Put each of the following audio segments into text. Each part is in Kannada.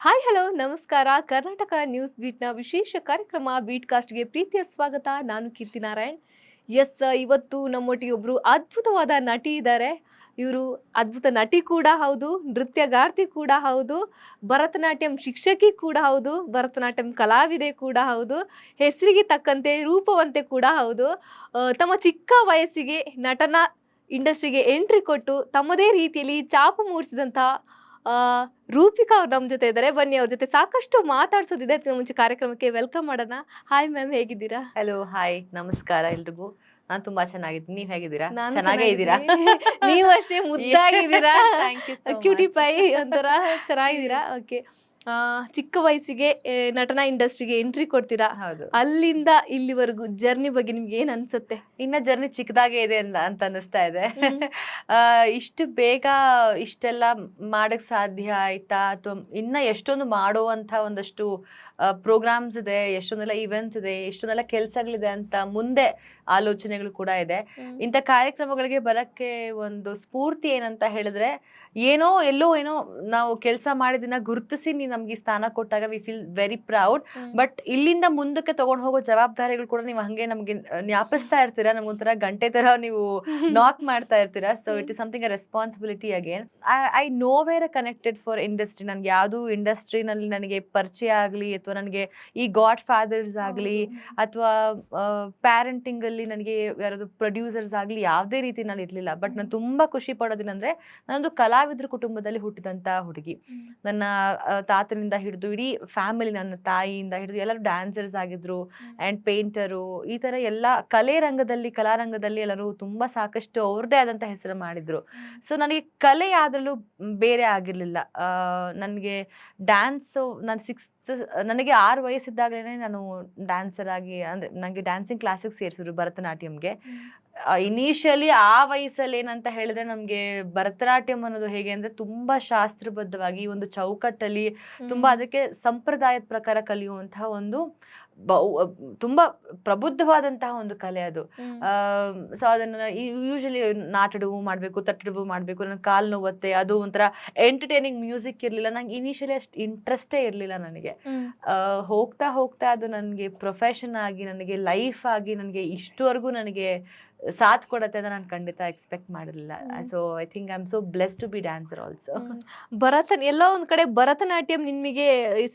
ಹಾಯ್ ಹಲೋ ನಮಸ್ಕಾರ. ಕರ್ನಾಟಕ ನ್ಯೂಸ್ ಬೀಟ್ನ ವಿಶೇಷ ಕಾರ್ಯಕ್ರಮ ಬೀಟ್‌ಕಾಸ್ಟ್‌ಗೆ ಪ್ರೀತಿಯ ಸ್ವಾಗತ. ನಾನು ಕೀರ್ತಿ ನಾರಾಯಣ್. ಇವತ್ತು ನಮ್ಮೊಟ್ಟಿಗೆ ಒಬ್ರು ಅದ್ಭುತವಾದ ನಟಿ ಇದ್ದಾರೆ. ಇವರು ಅದ್ಭುತ ನಟಿ ಕೂಡ ಹೌದು, ನೃತ್ಯಗಾರ್ತಿ ಕೂಡ ಹೌದು, ಭರತನಾಟ್ಯಂ ಶಿಕ್ಷಕಿ ಕೂಡ ಹೌದು, ಭರತನಾಟ್ಯಂ ಕಲಾವಿದೆ ಕೂಡ ಹೌದು, ಹೆಸರಿಗೆ ತಕ್ಕಂತೆ ರೂಪವಂತೆ ಕೂಡ ಹೌದು. ತಮ್ಮ ಚಿಕ್ಕ ವಯಸ್ಸಿಗೆ ನಟನ ಇಂಡಸ್ಟ್ರಿಗೆ ಎಂಟ್ರಿ ಕೊಟ್ಟು ತಮ್ಮದೇ ರೀತಿಯಲ್ಲಿ ಛಾಪು ಮೂಡಿಸಿದಂಥ ಆ, ರೂಪಿಕಾ ಅವ್ರು ನಮ್ಮ ಜೊತೆ ಇದ್ದಾರೆ. ಬನ್ನಿ ಅವ್ರ ಜೊತೆ ಸಾಕಷ್ಟು ಮಾತಾಡ್ಸೋದಿದೆ. ಅದಕ್ಕಿಂತ ಮುಂಚೆ ಕಾರ್ಯಕ್ರಮಕ್ಕೆ ವೆಲ್ಕಮ್ ಮಾಡೋಣ. ಹಾಯ್ ಮ್ಯಾಮ್, ಹೇಗಿದ್ದೀರಾ? ಹಲೋ, ಹಾಯ್, ನಮಸ್ಕಾರ ಎಲ್ರಿಗೂ. ನಾನು ತುಂಬಾ ಚೆನ್ನಾಗಿದ್ದೀನಿ. ನೀವ್ ಹೇಗಿದ್ದೀರಾ? ನಾನು ಚೆನ್ನಾಗೇ ಇದ್ದೀರಾ? ನೀವು ಅಷ್ಟೇ ಮುದ್ದಾಗಿದ್ದೀರಾ. Thank you so cutie much. ಪೈ ಒಂಥರ ಚೆನ್ನಾಗಿದ್ದೀರಾ. ಓಕೆ. ಚಿಕ್ಕ ವಯಸ್ಸಿಗೆ ನಟನಾ ಇಂಡಸ್ಟ್ರಿಗೆ ಎಂಟ್ರಿ ಕೊಡ್ತೀರಾ. ಹೌದು. ಅಲ್ಲಿಂದ ಇಲ್ಲಿವರೆಗೂ ಜರ್ನಿ ಬಗ್ಗೆ ನಿಮ್ಗೆ ಏನ್ ಅನ್ಸುತ್ತೆ? ಇನ್ನ ಜರ್ನಿ ಚಿಕ್ಕದಾಗೆ ಇದೆ ಅಂತ ಅನಿಸ್ತಾ ಇದೆ. ಇಷ್ಟು ಬೇಗ ಇಷ್ಟೆಲ್ಲ ಮಾಡಕ್ ಸಾಧ್ಯ ಆಯ್ತಾ, ಅಥವಾ ಇನ್ನ ಎಷ್ಟೊಂದು ಮಾಡುವಂತ ಒಂದಷ್ಟು ಪ್ರೋಗ್ರಾಮ್ಸ್ ಇದೆ, ಎಷ್ಟೊಂದೆಲ್ಲ ಇವೆಂಟ್ಸ್ ಇದೆ, ಎಷ್ಟೊಂದೆಲ್ಲ ಕೆಲ್ಸಗಳಿದೆ ಅಂತ ಮುಂದೆ ಆಲೋಚನೆಗಳು ಕೂಡ ಇದೆ. ಇಂಥ ಕಾರ್ಯಕ್ರಮಗಳಿಗೆ ಬರಕ್ಕೆ ಒಂದು ಸ್ಫೂರ್ತಿ ಏನಂತ ಹೇಳಿದ್ರೆ, ಎಲ್ಲೋ ನಾವು ಕೆಲಸ ಮಾಡಿದಿನ ಗುರುತಿಸಿ ನೀವು ನಮ್ಗೆ ಈ ಸ್ಥಾನ ಕೊಟ್ಟಾಗ we feel very proud. But ಇಲ್ಲಿಂದ ಮುಂದಕ್ಕೆ ತಗೊಂಡು ಹೋಗೋ ಜವಾಬ್ದಾರಿಗಳು ಕೂಡ ನೀವು ಹಂಗೆ ನಮ್ಗೆ ಜ್ಞಾಪಿಸ್ತಾ ಇರ್ತೀರಾ. ನಮ್ಗೊಂಥರ ಗಂಟೆ ತರ ನೀವು ನಾಕ್ ಮಾಡ್ತಾ ಇರ್ತೀರಾ. So it is something a responsibility again. I know wear connected for industry. ನನ್ಗೆ ಯಾವ್ದು ಇಂಡಸ್ಟ್ರಿನಲ್ಲಿ ನನಗೆ ಪರಿಚಯ ಆಗ್ಲಿ, ಅಥವಾ ನನಗೆ ಈ ಗಾಡ್ ಫಾದರ್ಸ್ ಆಗ್ಲಿ, ಅಥವಾ ಪ್ಯಾರೆಂಟಿಂಗ್ ಅಲ್ಲಿ ನನಗೆ ಯಾರಾದ್ರು ಪ್ರೊಡ್ಯೂಸರ್ಸ್ ಆಗ್ಲಿ ಯಾವುದೇ ರೀತಿ ನಾನು ಇರ್ಲಿಲ್ಲ. ಬಟ್ ನಾನು ತುಂಬಾ ಖುಷಿ ಪಡೋದೇನಂದ್ರೆ, ನಾನೊಂದು ಕಲಾವಿದ್ರ ಕುಟುಂಬದಲ್ಲಿ ಹುಟ್ಟಿದಂತ ಹುಡುಗಿ. ನನ್ನ ತಾತನಿಂದ ಹಿಡಿದು ಇಡೀ ಫ್ಯಾಮಿಲಿ, ನನ್ನ ತಾಯಿಯಿಂದ ಹಿಡಿದು ಎಲ್ಲರೂ ಡ್ಯಾನ್ಸರ್ಸ್ ಆಗಿದ್ರು ಅಂಡ್ ಪೇಂಟರು. ಈ ತರ ಎಲ್ಲ ಕಲಾರಂಗದಲ್ಲಿ ಎಲ್ಲರೂ ತುಂಬಾ ಸಾಕಷ್ಟು ಅವ್ರದ್ದೇ ಆದಂತ ಹೆಸರು ಮಾಡಿದ್ರು. ಸೊ ನನಗೆ ಕಲೆ ಯಾವ್ದ್ರಲ್ಲೂ ಬೇರೆ ಆಗಿರ್ಲಿಲ್ಲ. ನನಗೆ ಡ್ಯಾನ್ಸ್, ನನಗೆ 6 ವಯಸ್ಸಿದ್ದಾಗಲೇ ನಾನು ಡ್ಯಾನ್ಸರ್ ಆಗಿ, ಅಂದ್ರೆ ನನಗೆ ಡ್ಯಾನ್ಸಿಂಗ್ ಕ್ಲಾಸಿಗೆ ಸೇರಿಸಿದ್ರು, ಭರತನಾಟ್ಯಂಗೆ. ಇನಿಷಿಯಲಿ ಆ ವಯಸ್ಸಲ್ಲಿ ಏನಂತ ಹೇಳಿದ್ರೆ, ನಮ್ಗೆ ಭರತನಾಟ್ಯಂ ಅನ್ನೋದು ಹೇಗೆ ಅಂದ್ರೆ ತುಂಬಾ ಶಾಸ್ತ್ರಬದ್ಧವಾಗಿ ಒಂದು ಚೌಕಟ್ಟಲ್ಲಿ ತುಂಬಾ ಅದಕ್ಕೆ ಸಂಪ್ರದಾಯದ ಪ್ರಕಾರ ಕಲಿಯುವಂತಹ ಒಂದು ತುಂಬಾ ಪ್ರಬುದ್ಧವಾದಂತಹ ಒಂದು ಕಲೆ ಅದು. ಸೊ ಅದನ್ನ ಯೂಶಲಿ ನಾಟಡವು ಮಾಡ್ಬೇಕು, ತಟ್ಟಡವು ಮಾಡ್ಬೇಕು, ನನ್ನ ಕಾಲು ನೋವತ್ತೆ, ಅದು ಒಂಥರ ಎಂಟರ್ಟೈನಿಂಗ್ ಮ್ಯೂಸಿಕ್ ಇರ್ಲಿಲ್ಲ ನಂಗೆ. ಇನಿಷಿಯಲಿ ಅಷ್ಟು ಇಂಟ್ರೆಸ್ಟೇ ಇರ್ಲಿಲ್ಲ ನನಗೆ. ಹೋಗ್ತಾ ಹೋಗ್ತಾ ಅದು ನನಗೆ ಪ್ರೊಫೆಷನ್ ಆಗಿ, ನನಗೆ ಲೈಫ್ ಆಗಿ, ನನಗೆ ಇಷ್ಟವರೆಗೂ ನನಗೆ ಸಾಥ್ ಕೊಡತ್ತೆ ಅಂತ ನಾನು ಖಂಡಿತ ಎಕ್ಸ್ಪೆಕ್ಟ್ ಮಾಡಿರಲಿಲ್ಲ. So I think I am so blessed to be dancer also. ಎಲ್ಲೋ ಒಂದ್ ಕಡೆ ಭರತನಾಟ್ಯಂ ನಿಮಗೆ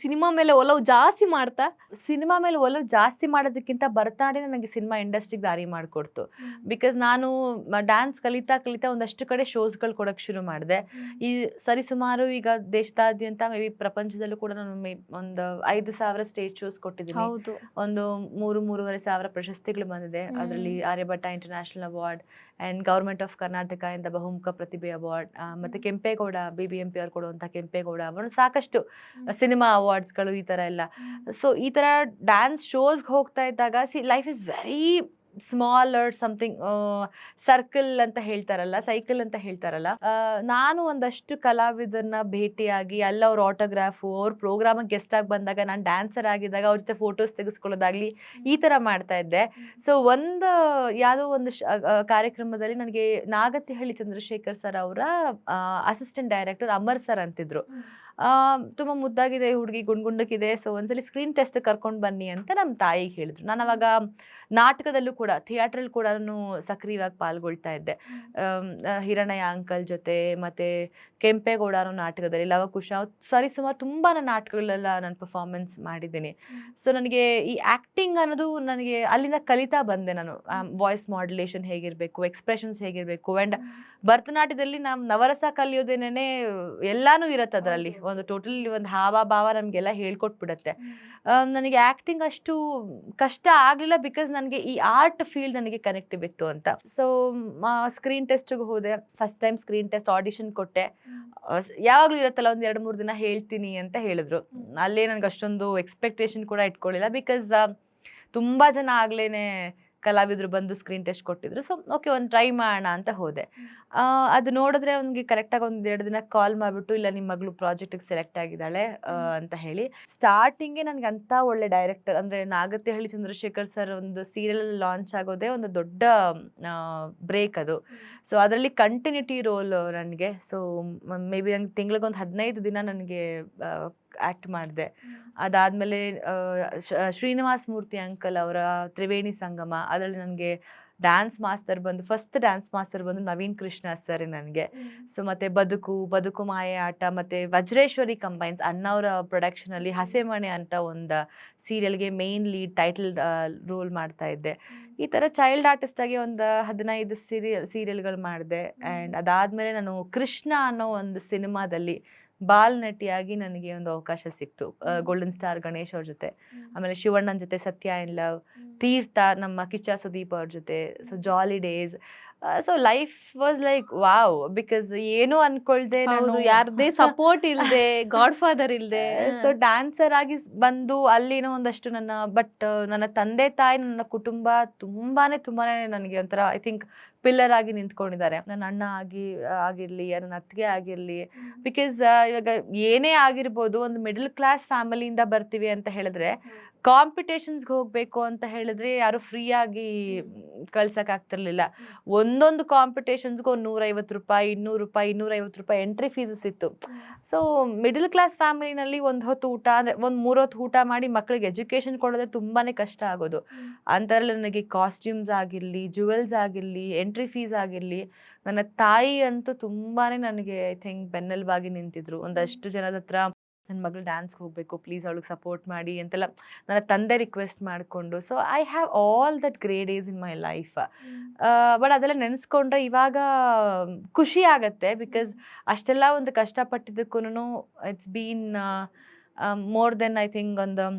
ಸಿನಿಮಾ ಮೇಲೆ ಒಲವು ಜಾಸ್ತಿ ಮಾಡ್ತಾ? ಸಿನಿಮಾ ಮೇಲೆ ಒಲವು ಜಾಸ್ತಿ ಮಾಡೋದಕ್ಕಿಂತ ಭರತನಾಟ್ಯ ನನಗೆ ಸಿನಿಮಾ ಇಂಡಸ್ಟ್ರಿಗೆ ದಾರಿ ಮಾಡಿಕೊಡ್ತು. ಬಿಕಾಸ್ ನಾನು ಡ್ಯಾನ್ಸ್ ಕಲಿತಾ ಒಂದಷ್ಟು ಕಡೆ ಶೋಸ್ಗಳು ಕೊಡೋಕೆ ಶುರು ಮಾಡಿದೆ. ಈ ಸರಿಸುಮಾರು ಈಗ ದೇಶದಾದ್ಯಂತ ಮೇ ಬಿ ಪ್ರಪಂಚದಲ್ಲೂ ಕೂಡ ನಾನು ಒಂದು 5,000 ಸ್ಟೇಜ್ ಶೋಸ್ ಕೊಟ್ಟಿದ್ದೀನಿ. ಒಂದು 3,500 ಪ್ರಶಸ್ತಿಗಳು ಬಂದಿದೆ. ಅದರಲ್ಲಿ Aryabhata international award and government of Karnataka ಇಂದ ಬಹುಮುಖ ಪ್ರತಿಭೆ ಅವಾರ್ಡ್, ಮತ್ತೆ ಕೆಂಪೇಗೌಡ BBMP ಅವ್ರು ಕೊಡುವಂತ ಕೆಂಪೇಗೌಡ ಅವಾರ್ಡ್, ಸಾಕಷ್ಟು ಸಿನಿಮಾ ಅವಾರ್ಡ್ಸ್ಗಳು, ಈ ತರ ಎಲ್ಲ. ಸೊ ಈ ತರ ಡ್ಯಾನ್ಸ್ ಶೋಸ್ಗೆ ಹೋಗ್ತಾ ಇದ್ದಾಗ, life is very small or something circle ಅಂತ ಹೇಳ್ತಾರಲ್ಲ, ಸೈಕಲ್ ಅಂತ ಹೇಳ್ತಾರಲ್ಲ. ನಾನು ಒಂದಷ್ಟು ಕಲಾವಿದರನ್ನ ಭೇಟಿಯಾಗಿ ಅಲ್ಲ ಅವ್ರ ಆಟೋಗ್ರಾಫು, ಅವ್ರ ಪ್ರೋಗ್ರಾಮಿಗೆ ಗೆಸ್ಟ್ ಆಗಿ ಬಂದಾಗ, ನಾನು ಡ್ಯಾನ್ಸರ್ ಆಗಿದ್ದಾಗ ಅವ್ರ ಜೊತೆ ಫೋಟೋಸ್ ತೆಗೆಸ್ಕೊಳ್ಳೋದಾಗ್ಲಿ, ಈ ತರ ಮಾಡ್ತಾ ಇದ್ದೆ. ಸೊ ಯಾವುದೋ ಒಂದು ಕಾರ್ಯಕ್ರಮದಲ್ಲಿ ನನಗೆ ನಾಗತಿಹಳ್ಳಿ ಚಂದ್ರಶೇಖರ್ ಸರ್ ಅವರ ಅಸಿಸ್ಟೆಂಟ್ ಡೈರೆಕ್ಟರ್ ಅಮರ್ ಸರ್ ಅಂತಿದ್ರು. ತುಂಬ ಮುದ್ದಾಗಿದೆ ಹುಡುಗಿ, ಗುಂಡ್ಗುಂಡಕ್ಕಿದೆ, ಸೊ ಒಂದ್ಸಲಿ ಸ್ಕ್ರೀನ್ ಟೆಸ್ಟ್ ಕರ್ಕೊಂಡು ಬನ್ನಿ ಅಂತ ನಮ್ಮ ತಾಯಿಗೆ ಹೇಳಿದ್ರು. ನಾನು ಅವಾಗ ನಾಟಕದಲ್ಲೂ ಕೂಡ, ಥಿಯೇಟ್ರಲ್ಲಿ ಕೂಡ ಸಕ್ರಿಯವಾಗಿ ಪಾಲ್ಗೊಳ್ತಾ ಇದ್ದೆ. ಹಿರಣಯ್ಯ ಅಂಕಲ್ ಜೊತೆ, ಮತ್ತೆ ಕೆಂಪೇಗೌಡ ಅನ್ನೋ ನಾಟಕದಲ್ಲಿ, ಲವಕುಶ, ಸುಮಾರು ತುಂಬ ನಾಟಕಗಳೆಲ್ಲ ನಾನು ಪರ್ಫಾರ್ಮೆನ್ಸ್ ಮಾಡಿದ್ದೀನಿ. ಸೊ ನನಗೆ ಈ ಆ್ಯಕ್ಟಿಂಗ್ ಅನ್ನೋದು ನನಗೆ ಅಲ್ಲಿಂದ ಕಲಿತಾ ಬಂದೆ ನಾನು. ವಾಯ್ಸ್ ಮಾಡ್ಯುಲೇಷನ್ ಹೇಗಿರಬೇಕು, ಎಕ್ಸ್ಪ್ರೆಷನ್ಸ್ ಹೇಗಿರಬೇಕು. ಆ್ಯಂಡ್ ಭರತನಾಟ್ಯದಲ್ಲಿ ನಾವು ನವರಸ ಕಲಿಯೋದೇನೇ ಎಲ್ಲಾನು ಇರುತ್ತೆ ಅದರಲ್ಲಿ. ಒಂದು ಟೋಟಲ್ ಒಂದು ಹಾವ ಭಾವ ನಮಗೆಲ್ಲ ಹೇಳ್ಕೊಟ್ಬಿಡತ್ತೆ. ನನಗೆ ಆ್ಯಕ್ಟಿಂಗ್ ಅಷ್ಟು ಕಷ್ಟ ಆಗಲಿಲ್ಲ, ಬಿಕಾಸ್ ನನಗೆ ಈ ಆರ್ಟ್ ಫೀಲ್ಡ್ ನನಗೆ ಕನೆಕ್ಟಿವ್ ಇತ್ತು ಅಂತ. ಸೊ ಸ್ಕ್ರೀನ್ ಟೆಸ್ಟ್ಗೆ ಹೋದೆ. First time screen test audition ಕೊಟ್ಟೆ. ಯಾವಾಗಲೂ ಇರುತ್ತಲ್ಲ, ಒಂದು 2-3 ದಿನ ಹೇಳ್ತೀನಿ ಅಂತ ಹೇಳಿದ್ರು. ಅಲ್ಲೇ ನನಗೆ ಅಷ್ಟೊಂದು ಎಕ್ಸ್ಪೆಕ್ಟೇಷನ್ ಕೂಡ ಇಟ್ಕೊಳ್ಳಿಲ್ಲ, ಬಿಕಾಸ್ ತುಂಬ ಜನ ಆಗ್ಲೇ ಕಲಾವಿದರು ಬಂದು ಸ್ಕ್ರೀನ್ ಟೆಸ್ಟ್ ಕೊಟ್ಟಿದ್ರು. ಸೊ ಓಕೆ, ಒಂದು ಟ್ರೈ ಮಾಡೋಣ ಅಂತ ಹೋದೆ. ಅದು ನೋಡಿದ್ರೆ ಅವ್ನಿಗೆ ಕರೆಕ್ಟಾಗಿ 1-2 ದಿನ ಕಾಲ್ ಮಾಡಿಬಿಟ್ಟು, ಇಲ್ಲ ನಿಮ್ಮ ಮಗಳು ಪ್ರಾಜೆಕ್ಟಿಗೆ ಸೆಲೆಕ್ಟ್ ಆಗಿದ್ದಾಳೆ ಅಂತ ಹೇಳಿ. ಸ್ಟಾರ್ಟಿಂಗೇ ನನಗೆ ಅಂಥ ಒಳ್ಳೆ ಡೈರೆಕ್ಟರ್ ಅಂದರೆ ನಾಗತಿಹಳ್ಳಿ ಚಂದ್ರಶೇಖರ್ ಸರ್ ಒಂದು ಸೀರಿಯಲ್ ಲಾಂಚ್ ಆಗೋದೇ ಒಂದು ದೊಡ್ಡ ಬ್ರೇಕ್ ಅದು. ಸೊ ಅದರಲ್ಲಿ ಕಂಟಿನ್ಯೂಟಿ ರೋಲ್ ನನಗೆ. ಸೊ ಮೇ ಬಿ ನಂಗೆ ತಿಂಗಳಿಗೊಂದು 15 ದಿನ ನನಗೆ ಆ್ಯಕ್ಟ್ ಮಾಡಿದೆ. ಅದಾದಮೇಲೆ ಶ್ರೀನಿವಾಸ್ ಮೂರ್ತಿ ಅಂಕಲ್ ಅವರ ತ್ರಿವೇಣಿ ಸಂಗಮ, ಅದರಲ್ಲಿ ನನಗೆ ಫಸ್ಟ್ ಡ್ಯಾನ್ಸ್ ಮಾಸ್ಟರ್ ಬಂದು ನವೀನ್ ಕೃಷ್ಣ ಸರ್ ನನಗೆ. ಸೊ ಮತ್ತು ಬದುಕು ಮಾಯೆ ಆಟ ಮತ್ತು ವಜ್ರೇಶ್ವರಿ ಕಂಬೈನ್ಸ್ ಅಣ್ಣವರ ಪ್ರೊಡಕ್ಷನಲ್ಲಿ ಹಸೆಮಣೆ ಅಂತ ಒಂದು ಸೀರಿಯಲ್ಗೆ ಮೇನ್ ಲೀಡ್ ಟೈಟಲ್ ರೋಲ್ ಮಾಡ್ತಾ ಇದ್ದೆ. ಈ ಥರ ಚೈಲ್ಡ್ ಆರ್ಟಿಸ್ಟಾಗಿ ಒಂದು 15 ಸೀರಿಯಲ್ಗಳು ಮಾಡಿದೆ. ಆ್ಯಂಡ್ ಅದಾದಮೇಲೆ ನಾನು ಕೃಷ್ಣ ಅನ್ನೋ ಒಂದು ಸಿನಿಮಾದಲ್ಲಿ ಬಾಲ್ ನಟಿಯಾಗಿ ನನಗೆ ಒಂದು ಅವಕಾಶ ಸಿಕ್ತು, ಗೋಲ್ಡನ್ ಸ್ಟಾರ್ ಗಣೇಶ್ ಅವ್ರ ಜೊತೆ. ಆಮೇಲೆ ಶಿವಣ್ಣನ ಜೊತೆ ಸತ್ಯ ಇನ್ ಲವ್, ತೀರ್ಥ ನಮ್ಮ ಕಿಚ್ಚ ಸುದೀಪ್ ಅವ್ರ ಜೊತೆ, so jolly days. So life was like wow, because ಏನು ಅನ್ಕೊಳ್ದೆ, ಯಾರದೇ ಸಪೋರ್ಟ್ ಇಲ್ದೆ, ಗಾಡ್ ಫಾದರ್ ಇಲ್ದೆ, ಸೊ ಡ್ಯಾನ್ಸರ್ ಆಗಿ ಬಂದು ಅಲ್ಲಿನೋ ಒಂದಷ್ಟು ನನ್ನ ತಂದೆ ತಾಯಿ, ನನ್ನ ಕುಟುಂಬ ತುಂಬಾನೇ ನನಗೆ ಒಂಥರ ಐ ಥಿಂಕ್ ಪಿಲ್ಲರ್ ಆಗಿ ನಿಂತ್ಕೊಂಡಿದ್ದಾರೆ. ನನ್ನ ಅಣ್ಣ ಆಗಿರ್ಲಿ, ನನ್ನ ಅತ್ತಿಗೆ ಆಗಿರ್ಲಿ. ಬಿಕಾಸ್ ಇವಾಗ ಏನೇ ಆಗಿರ್ಬೋದು, ಒಂದು ಮಿಡಲ್ ಕ್ಲಾಸ್ ಫ್ಯಾಮಿಲಿಯಿಂದ ಬರ್ತೀವಿ ಅಂತ ಹೇಳಿದ್ರೆ, ಕಾಂಪಿಟೇಷನ್ಸ್ಗೆ ಹೋಗಬೇಕು ಅಂತ ಹೇಳಿದ್ರೆ ಯಾರು ಫ್ರೀಯಾಗಿ ಕಳ್ಸೋಕ್ಕಾಗ್ತಿರ್ಲಿಲ್ಲ. ಒಂದೊಂದು ಕಾಂಪಿಟೇಷನ್ಸ್ಗೂ ₹150, ₹200, ಎಂಟ್ರಿ ಫೀಸಸ್ ಇತ್ತು. ಸೊ ಮಿಡಲ್ ಕ್ಲಾಸ್ ಫ್ಯಾಮಿಲಿನಲ್ಲಿ ಒಂದು ಹೊತ್ತು ಊಟ ಅಂದರೆ ಒಂದು 3 ಹೊತ್ತು ಊಟ ಮಾಡಿ ಮಕ್ಕಳಿಗೆ ಎಜುಕೇಷನ್ ಕೊಡೋದೇ ತುಂಬಾ ಕಷ್ಟ ಆಗೋದು. ಅಂಥದ್ರಲ್ಲಿ ನನಗೆ ಕಾಸ್ಟ್ಯೂಮ್ಸ್ ಆಗಿರಲಿ, ಜುವೆಲ್ಸ್ ಆಗಿರಲಿ, ಎಂಟ್ರಿ ಫೀಸ್ ಆಗಿರಲಿ, ನನ್ನ ತಾಯಿ ಅಂತೂ ತುಂಬಾ ನನಗೆ ಐ ಥಿಂಕ್ ಬೆನ್ನೆಲುಬಾಗಿ ನಿಂತಿದ್ರು. ಒಂದಷ್ಟು ಜನದ ಹತ್ರ ನನ್ನ ಮಗಳು ಡ್ಯಾನ್ಸ್ಗೆ ಹೋಗಬೇಕು, ಪ್ಲೀಸ್ ಅವಳಿಗೆ ಸಪೋರ್ಟ್ ಮಾಡಿ ಅಂತೆಲ್ಲ ನನ್ನ ತಂದೆ ರಿಕ್ವೆಸ್ಟ್ ಮಾಡಿಕೊಂಡು. So I have all that great days in my life. But ಅದೆಲ್ಲ ನೆನೆಸ್ಕೊಂಡ್ರೆ ಇವಾಗ ಖುಷಿ ಆಗತ್ತೆ, ಬಿಕಾಸ್ ಅಷ್ಟೆಲ್ಲ ಒಂದು ಕಷ್ಟಪಟ್ಟಿದ್ದಕ್ಕೂ it's been more than I think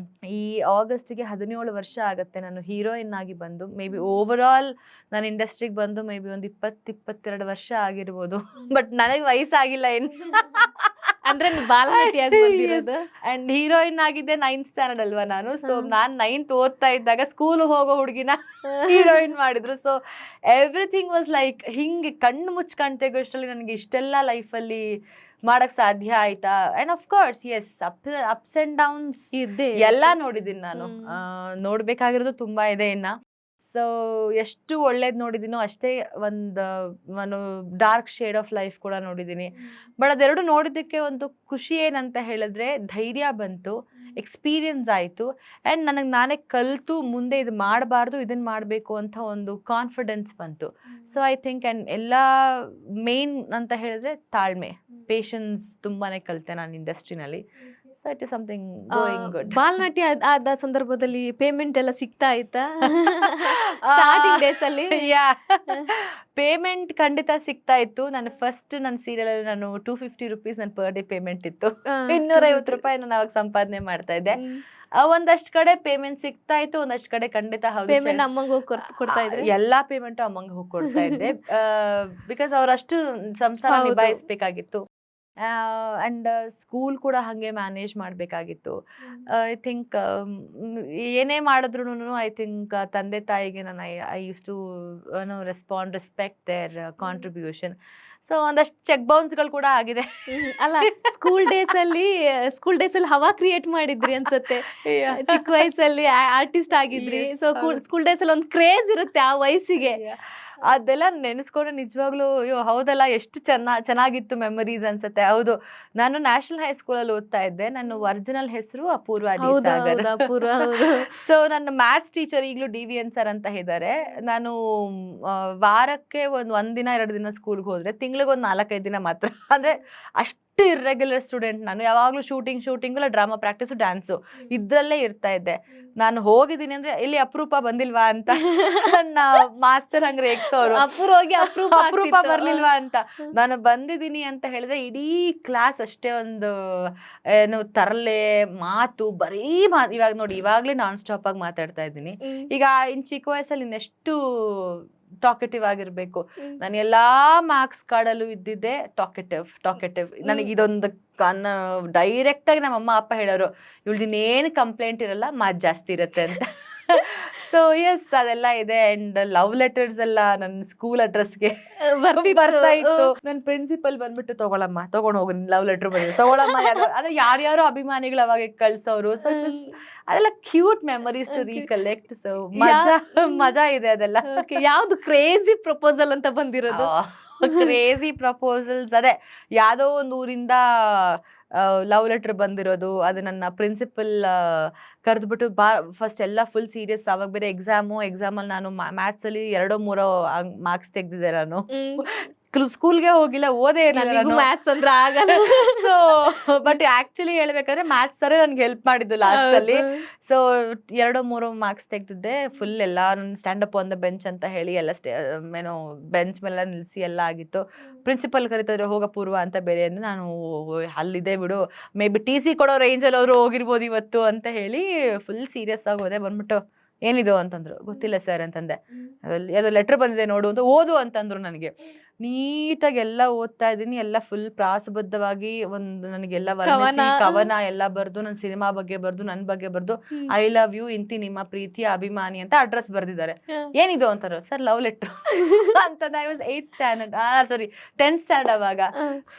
ಈ ಆಗಸ್ಟಿಗೆ 17 ವರ್ಷ ಆಗುತ್ತೆ ನಾನು ಹೀರೋಯಿನ್ ಆಗಿ ಬಂದು. ಮೇ ಬಿ ಓವರ್ ಆಲ್ ನಾನು ಇಂಡಸ್ಟ್ರಿಗೆ ಬಂದು ಮೇ ಬಿ ಒಂದು 22 ವರ್ಷ ಆಗಿರ್ಬೋದು. ಬಟ್ ನನಗೆ ವಯಸ್ಸಾಗಿಲ್ಲ ಏನು, ಅಂದ್ರೆ ಬಾಲನಟಿಯಾಗಿ ಬಂದಿರೋದು. ಅಂಡ್ ಹೀರೋಯಿನ್ ಆಗಿದ್ದೆ 9th ಸ್ಟ್ಯಾಂಡರ್ಡ್ ಅಲ್ವಾ ನಾನು. ಸೊ ನಾನು 9th ಓದ್ತಾ ಇದ್ದಾಗ ಸ್ಕೂಲ್ ಹೋಗೋ ಹುಡುಗಿನ ಹೀರೋಯಿನ್ ಮಾಡಿದ್ರು. ಸೊ ಎವ್ರಿಥಿಂಗ್ ವಾಸ್ ಲೈಕ್ ಹಿಂಗೆ ಕಣ್ಣು ಮುಚ್ಕೊಂಡು ತೆಗೋಷ್ಟರಲ್ಲಿ ನನಗೆ ಇಷ್ಟೆಲ್ಲ ಲೈಫಲ್ಲಿ ಮಾಡಕ್ ಸಾಧ್ಯ ಆಯ್ತಾ. And of course yes, ups and downs ಎಲ್ಲ ನೋಡಿದ್ದೀನಿ ನಾನು. ನೋಡ್ಬೇಕಾಗಿರೋದು ತುಂಬಾ ಇದೆ ಇನ್ನ. ಸೊ ಎಷ್ಟು ಒಳ್ಳೇದು ನೋಡಿದ್ದೀನೋ ಅಷ್ಟೇ ನಾನು ಡಾರ್ಕ್ ಶೇಡ್ ಆಫ್ ಲೈಫ್ ಕೂಡ ನೋಡಿದ್ದೀನಿ. ಬಟ್ ಅದೆರಡು ನೋಡಿದ್ದಕ್ಕೆ ಒಂದು ಖುಷಿ ಏನಂತ ಹೇಳಿದ್ರೆ, ಧೈರ್ಯ ಬಂತು, ಎಕ್ಸ್ಪೀರಿಯನ್ಸ್ ಆಯಿತು, ಆ್ಯಂಡ್ ನನಗೆ ನಾನೇ ಕಲಿತು ಮುಂದೆ ಇದು ಮಾಡಬಾರ್ದು, ಇದನ್ನು ಮಾಡಬೇಕು ಅಂತ ಒಂದು ಕಾನ್ಫಿಡೆನ್ಸ್ ಬಂತು. ಸೊ ಐ ಥಿಂಕ್ ಆ್ಯಂಡ್ ಎಲ್ಲ ಮೇನ್ ಅಂತ ಹೇಳಿದ್ರೆ ತಾಳ್ಮೆ, ಪೇಷನ್ಸ್ ತುಂಬಾ ಕಲಿತೆ ನಾನು ಇಂಡಸ್ಟ್ರಿನಲ್ಲಿ. So it is something going good. ಬಾಲನಟಿ ಆದ ಸಂದರ್ಭದಲ್ಲಿ ಪೇಮೆಂಟ್ ಎಲ್ಲ ಸಿಗ್ತಾ ಇತ್ತಾ ಸ್ಟಾರ್ಟಿಂಗ್ ಡೇಸ್ ಅಲ್ಲಿ? ಪೇಮೆಂಟ್ ಖಂಡಿತ ಸಿಗ್ತಾ ಇತ್ತು. ನನ್ನ ಸೀರಿಯಲ್ ಅಲ್ಲಿ ನಾನು ₹250 ನನ್ನ ಪರ್ ಡೇ ಪೇಮೆಂಟ್ ಇತ್ತು. ₹250 ನಾನು ಅವಾಗ ಸಂಪಾದನೆ ಮಾಡ್ತಾ ಇದ್ದೆ. ಒಂದಷ್ಟು ಕಡೆ ಪೇಮೆಂಟ್ ಸಿಗ್ತಾ ಇತ್ತು, ಒಂದಷ್ಟು ಕಡೆ ಖಂಡಿತ ಪೇಮೆಂಟ್ ಅಮ್ಮಂಗೆ ಹೋಗಿ ಕೊಡ್ತಾ ಇದ್ರೆ ಎಲ್ಲಾ ಪೇಮೆಂಟ್ ಅಮ್ಮಂಗೆ ಹೋಗಿ ಕೊಡ್ತಾ ಇದ್ದೆ. ಬಿಕಾಸ್ ಅವರಷ್ಟು ಸಂಸಾರ ನಿಭಾಯಿಸ್ಬೇಕಾಗಿತ್ತು. ಆ್ಯಂಡ್ ಸ್ಕೂಲ್ ಕೂಡ ಹಾಗೆ ಮ್ಯಾನೇಜ್ ಮಾಡಬೇಕಾಗಿತ್ತು. ಐ ಥಿಂಕ್ ಏನೇ ಮಾಡಿದ್ರು ಐ ಥಿಂಕ್ ತಂದೆ ತಾಯಿಗೆ ನಾನು I use to respect their contribution. So ಒಂದಷ್ಟು ಚೆಕ್ ಬೌನ್ಸ್ಗಳು ಕೂಡ ಆಗಿದೆ. ಅಲ್ಲ, ಸ್ಕೂಲ್ ಡೇಸ್ ಅಲ್ಲಿ ಹವಾ ಕ್ರಿಯೇಟ್ ಮಾಡಿದ್ರಿ ಅನ್ಸುತ್ತೆ. ಚಿಕ್ಕ ವಯಸ್ಸಲ್ಲಿ ಆರ್ಟಿಸ್ಟ್ ಆಗಿದ್ರಿ. ಸೊ ಸ್ಕೂಲ್ ಡೇಸ್ ಅಲ್ಲಿ ಒಂದು ಕ್ರೇಜ್ ಇರುತ್ತೆ ಆ ವಯಸ್ಸಿಗೆ. ಅದೆಲ್ಲ ನೆನೆಸ್ಕೊಂಡ್ರೆ ನಿಜವಾಗ್ಲೂ ಅಯ್ಯೋ ಹೌದಲ್ಲ, ಎಷ್ಟು ಚೆನ್ನಾಗಿತ್ತು ಮೆಮರೀಸ್ ಅನ್ಸುತ್ತೆ. ಹೌದು, ನಾನು ನ್ಯಾಷನಲ್ ಹೈಸ್ಕೂಲಲ್ಲಿ ಓದ್ತಾ ಇದ್ದೆ. ನನ್ನ ಒರಿಜಿನಲ್ ಹೆಸರು ಅಪೂರ್ವ ಸಾಗರ್. ಸೊ ನನ್ನ ಮ್ಯಾಥ್ಸ್ ಟೀಚರ್ ಈಗಲೂ DVN ಸರ್ ಅಂತ ಇದ್ದಾರೆ. ನಾನು ವಾರಕ್ಕೆ ಒಂದಿನ 2 ದಿನ ಸ್ಕೂಲ್ಗೆ ಹೋದ್ರೆ ತಿಂಗಳಿಗೆ ಒಂದು 4-5 ದಿನ ಮಾತ್ರ. ಅಂದ್ರೆ ಅಷ್ಟು ಇರ್ರೆಗ್ಯುಲರ್ ಸ್ಟೂಡೆಂಟ್ ನಾನು. ಯಾವಾಗಲೂ ಶೂಟಿಂಗು ಇಲ್ಲ, ಡ್ರಾಮಾ ಪ್ರಾಕ್ಟೀಸು, ಡ್ಯಾನ್ಸು ಇದ್ರಲ್ಲೇ ಇರ್ತಾ ಇದ್ದೆ. ನಾನು ಹೋಗಿದ್ದೀನಿ ಅಂದ್ರೆ ಇಲ್ಲಿ ಅಪರೂಪ ಬಂದಿಲ್ವಾ ಅಂತ ನನ್ನ ಮಾಸ್ತರ್ ಹಂಗೆ ರೇಗ್ಸೋರು, ಅಪರೂಪ ಬರ್ಲಿಲ್ವಾ ಅಂತ. ನಾನು ಬಂದಿದ್ದೀನಿ ಅಂತ ಹೇಳಿದ್ರೆ ಇಡೀ ಕ್ಲಾಸ್ ಅಷ್ಟೇ ಒಂದು ತರಲೆ ಮಾತು, ಬರೀ ಇವಾಗ ನೋಡಿ, ಇವಾಗ್ಲೇ ನಾನ್ ಸ್ಟಾಪ್ ಆಗಿ ಮಾತಾಡ್ತಾ ಇದ್ದೀನಿ. ಈಗ ಇನ್ ಚಿಕ್ಕ ವಯಸ್ಸಲ್ಲಿ ಇನ್ನೆಷ್ಟು ಟಾಕೆಟಿವ್ ಆಗಿರ್ಬೇಕು. ನಾನು ಎಲ್ಲಾ ಮಾರ್ಕ್ಸ್ ಕಾರ್ಡಲ್ಲೂ ಇದ್ದಿದ್ದೆ ಟಾಕೆಟಿವ್. ನನಗೆ ಇದೊಂದು ಡೈರೆಕ್ಟ್ ಆಗಿ ನಮ್ಮ ಅಮ್ಮ ಅಪ್ಪ ಹೇಳೋರು, ಇವಳ್ದಿನ್ನೇನು ಕಂಪ್ಲೇಂಟ್ ಇರಲ್ಲ, ಮಾತು ಜಾಸ್ತಿ ಇರುತ್ತೆ ಅಂತ. ಸೊ ಎಸ್, ಅದೆಲ್ಲ ಇದೆ. ಅಂಡ್ ಲವ್ ಲೆಟರ್ಸ್ ಎಲ್ಲ ನನ್ನ ಸ್ಕೂಲ್ ಅಡ್ರೆಸ್ಗೆ ಬರ್ತಾ ಇತ್ತು. ನನ್ನ ಪ್ರಿನ್ಸಿಪಲ್ ಬಂದ್ಬಿಟ್ಟು ತಗೊಂಡು ಹೋಗಿ ಲವ್ ಲೆಟರ್ ಬಂದಿದೆ, ತಗೊಳಮ್ಮ. ಅದೇ ಯಾರ್ಯಾರೋ ಅಭಿಮಾನಿಗಳು ಅವಾಗ ಕಳ್ಸೋರು. ಸೊ ಅದೆಲ್ಲ cute memories to recollect. So ಮಜಾ ಇದೆ ಅದೆಲ್ಲ. ಯಾವ್ದು ಕ್ರೇಜಿ ಪ್ರಪೋಸಲ್ ಅಂತ ಬಂದಿರೋದು? Crazy proposals. ಅದೇ ಯಾವುದೋ ಒಂದು ಊರಿಂದ ಲವ್ ಲೆಟರ್ ಬಂದಿರೋದು, ಅದು ನನ್ನ ಪ್ರಿನ್ಸಿಪಲ್ ಕರೆದ್ಬಿಟ್ಟು ಫಸ್ಟ್ ಎಲ್ಲ ಫುಲ್ ಸೀರಿಯಸ್. ಅವಾಗ ಬೇರೆ ಎಕ್ಸಾಮಲ್ಲಿ ನಾನು ಮ್ಯಾಥ್ಸಲ್ಲಿ 2-3 ಮಾರ್ಕ್ಸ್ ತೆಗ್ದಿದ್ದೆ ನಾನು. ಸ್ಕೂಲ್ಗೆ ಹೋಗಿಲ್ಲ, ಓದೇ ಇರಲಿಲ್ಲ, ಮ್ಯಾಥ್ಸ್ ಅಂದ್ರೆ ಆಗಲ್ಲ. ಸೊ ಬಟ್ ಆಕ್ಚುಲಿ ಹೇಳ್ಬೇಕಾದ್ರೆ ಮ್ಯಾಥ್ಸ್ ಸರ್ ನನ್ಗೆ ಹೆಲ್ಪ್ ಮಾಡಿದ್ದು ಲಾಸ್ಟ್ ಅಲ್ಲಿ. ಸೊ 2-3 ಮಾರ್ಕ್ಸ್ ತೆಗ್ದಿದ್ದೆ. ಫುಲ್ ಎಲ್ಲ ನನ್ನ ಸ್ಟ್ಯಾಂಡಪ್ ಆನ್ ದ ಬೆಂಚ್ ಅಂತ ಹೇಳಿ ಎಲ್ಲ ಏನೋ ಬೆಂಚ್ ಮೇಲೆ ನಿಲ್ಲಿಸಿ ಎಲ್ಲ ಆಗಿತ್ತು. ಪ್ರಿನ್ಸಿಪಲ್ ಕರೀತಾರೆ, ಹೋಗ ಪೂರ್ವ ಅಂತ ಬೇರೆ ಅಂದ್ರೆ ನಾನು ಅಲ್ಲಿದೆ ಬಿಡು, ಮೇ ಬಿ TC ಕೊಡೋ ರೇಂಜಲ್ಲಿ ಅವರು ಹೋಗಿರ್ಬೋದು ಇವತ್ತು ಅಂತ ಹೇಳಿ ಫುಲ್ ಸೀರಿಯಸ್ ಆಗಿ ಹೋದೆ. ಬಂದ್ಬಿಟ್ಟು ಏನಿದು ಅಂತಂದ್ರು. ಗೊತ್ತಿಲ್ಲ ಸರ್ ಅಂತಂದೆ. ಯಾವುದೋ ಲೆಟ್ರ್ ಬಂದಿದೆ ನೋಡು ಅಂತ, ಓದು ಅಂತಂದ್ರು. ನನಗೆ ನೀಟಾಗಿ ಎಲ್ಲ ಓದ್ತಾ ಇದ್ದೀನಿ, ಎಲ್ಲ ಫುಲ್ ಪ್ರಾಸಬದ್ಧವಾಗಿ ಒಂದು ನನಗೆಲ್ಲ ಕವನ ಎಲ್ಲ ಬರ್ದು, ನನ್ನ ಸಿನಿಮಾ ಬಗ್ಗೆ ಬರ್ದು, ನನ್ನ ಬಗ್ಗೆ ಬರ್ದು, ಐ ಲವ್ ಯು ಇಂತಿ ನಿಮ್ಮ ಪ್ರೀತಿಯ ಅಭಿಮಾನಿ ಅಂತ ಅಡ್ರೆಸ್ ಬರ್ದಿದ್ದಾರೆ. ಏನಿದು ಅಂತಾರೆ. ಸರ್ ಲವ್ ಲೆಟ್ರ್ ಅಂತ. I was 8th standard, sorry 10th standard ಅವಾಗ.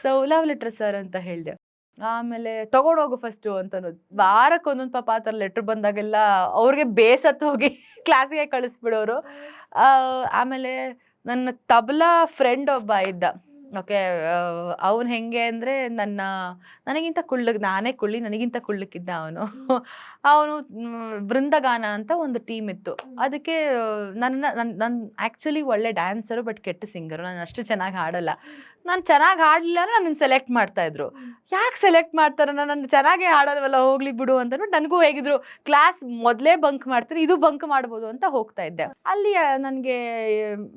ಸೊ ಲವ್ ಲೆಟ್ರ್ ಸರ್ ಅಂತ ಹೇಳಿದೆ. ಆಮೇಲೆ ತಗೊಂಡೋಗು ಫಸ್ಟು ಅಂತನೋದು. ವಾರಕ್ಕೆ ಒಂದೊಂದು ಪಾಪ ಆ ಥರ ಲೆಟ್ರ್ ಬಂದಾಗೆಲ್ಲ ಅವ್ರಿಗೆ ಬೇಸತ್ತು ಹೋಗಿ ಕ್ಲಾಸಿಗೆ ಕಳಿಸ್ಬಿಡೋರು. ಆಮೇಲೆ ನನ್ನ ತಬಲಾ ಫ್ರೆಂಡ್ ಒಬ್ಬ ಇದ್ದ. ಓಕೆ, ಅವನು ಹೆಂಗೆ ಅಂದರೆ ನನಗಿಂತ ನಾನೇ ಕುಳ್ಳಿ, ನನಗಿಂತ ಕುಳ್ಳಕ್ಕಿದ್ದ ಅವನು ಬೃಂದಗಾನ ಅಂತ ಒಂದು ಟೀಮ್ ಇತ್ತು. ಅದಕ್ಕೆ ನನ್ನ ಆ್ಯಕ್ಚುಲಿ ಒಳ್ಳೆ ಡ್ಯಾನ್ಸರು ಬಟ್ ಕೆಟ್ಟ ಸಿಂಗರು. ನಾನು ಅಷ್ಟು ಚೆನ್ನಾಗಿ ಹಾಡಲ್ಲ. ನಾನು ಚೆನ್ನಾಗಿ ಹಾಡಲಿಲ್ಲ ಅಂದರೆ ನನ್ನ ಸೆಲೆಕ್ಟ್ ಮಾಡ್ತಾಯಿದ್ರು. ಯಾಕೆ ಸೆಲೆಕ್ಟ್ ಮಾಡ್ತಾರೆ, ನಾನು ಚೆನ್ನಾಗೇ ಹಾಡೋದವಲ್ಲ, ಹೋಗ್ಲಿ ಬಿಡು ಅಂತಂದ್ಬಿಟ್ಟು ನನಗೂ ಹೇಗಿದ್ರು ಕ್ಲಾಸ್ ಮೊದಲೇ ಬಂಕ್ ಮಾಡ್ತಾರೆ, ಇದು ಬಂಕ್ ಮಾಡ್ಬೋದು ಅಂತ ಹೋಗ್ತಾ ಇದ್ದೆ. ಅಲ್ಲಿ ನನಗೆ